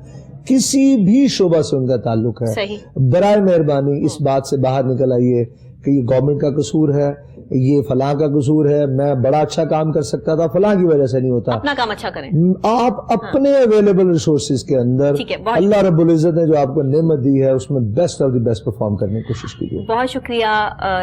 کسی بھی شعبہ سے ان کا تعلق ہے، برائے مہربانی اس بات سے باہر نکل آئیے کہ یہ گورنمنٹ کا قصور ہے، یہ فلاں کا قصور ہے، میں بڑا اچھا کام کر سکتا تھا، فلاں کی وجہ سے نہیں ہوتا. اپنا کام اچھا کریں. آپ اپنے اویلیبل ریسورسز کے اندر اللہ رب العزت نے جو آپ کو نعمت دی ہے اس میں best of the best perform کرنے کی کوشش کیجیے. بہت شکریہ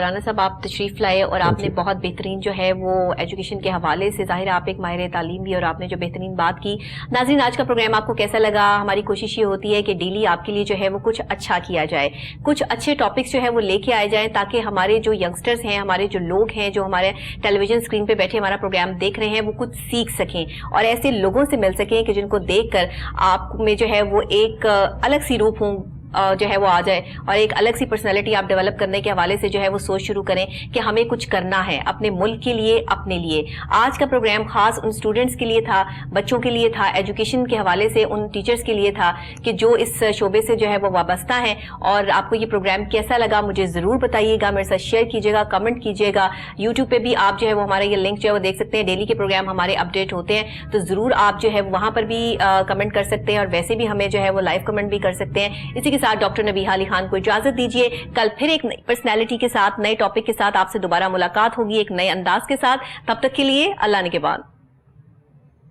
رانا صاحب، آپ تشریف لائے اور آپ نے بہت بہترین جو ہے وہ ایجوکیشن کے حوالے سے، ظاہر آپ ایک ماہر تعلیم بھی، اور آپ نے جو بہترین بات کی. ناظرین، آج کا پروگرام آپ کو کیسا لگا؟ ہماری کوشش یہ ہوتی ہے کہ ڈیلی آپ کے لیے جو ہے وہ کچھ اچھا کیا جائے، کچھ اچھے ٹاپکس جو ہے وہ لے کے آئے جائیں، تاکہ ہمارے جو ینگسٹرز ہیں، ہمارے جو لوگ ہیں جو ہمارے ٹیلی ویژن اسکرین پہ بیٹھے ہمارا پروگرام دیکھ رہے ہیں، وہ کچھ سیکھ سکیں اور ایسے لوگوں سے مل سکیں کہ جن کو دیکھ کر آپ میں جو ہے وہ ایک الگ سی روپ ہوں جو ہے وہ آ جائے، اور ایک الگ سی پرسنالٹی آپ ڈیولپ کرنے کے حوالے سے جو ہے وہ سوچ شروع کریں کہ ہمیں کچھ کرنا ہے اپنے ملک کے لیے، اپنے لیے. آج کا پروگرام خاص ان اسٹوڈنٹس کے لیے تھا، بچوں کے لیے تھا، ایجوکیشن کے حوالے سے ان ٹیچرز کے لیے تھا کہ جو اس شعبے سے جو ہے وہ وابستہ ہیں. اور آپ کو یہ پروگرام کیسا لگا مجھے ضرور بتائیے گا، میرے ساتھ شیئر کیجیے گا، کمنٹ کیجیے گا. یوٹیوب پہ بھی آپ جو ہے وہ ہمارا یہ لنک جو ہے وہ دیکھ سکتے ہیں. ڈیلی کے پروگرام ہمارے اپڈیٹ ہوتے ہیں تو ضرور آپ جو ہے وہاں پر بھی کمنٹ کر سکتے ہیں، اور ویسے بھی ہمیں جو ہے وہ لائیو کمنٹ بھی کر سکتے ہیں. اسی کے ساتھ ڈاکٹر نبیہہ علی خان کو اجازت دیجیے. کل پھر ایک نئی پرسنالٹی کے ساتھ، نئے ٹاپک کے ساتھ آپ سے دوبارہ ملاقات ہوگی، ایک نئے انداز کے ساتھ. تب تک کے لیے اللہ نگہبان.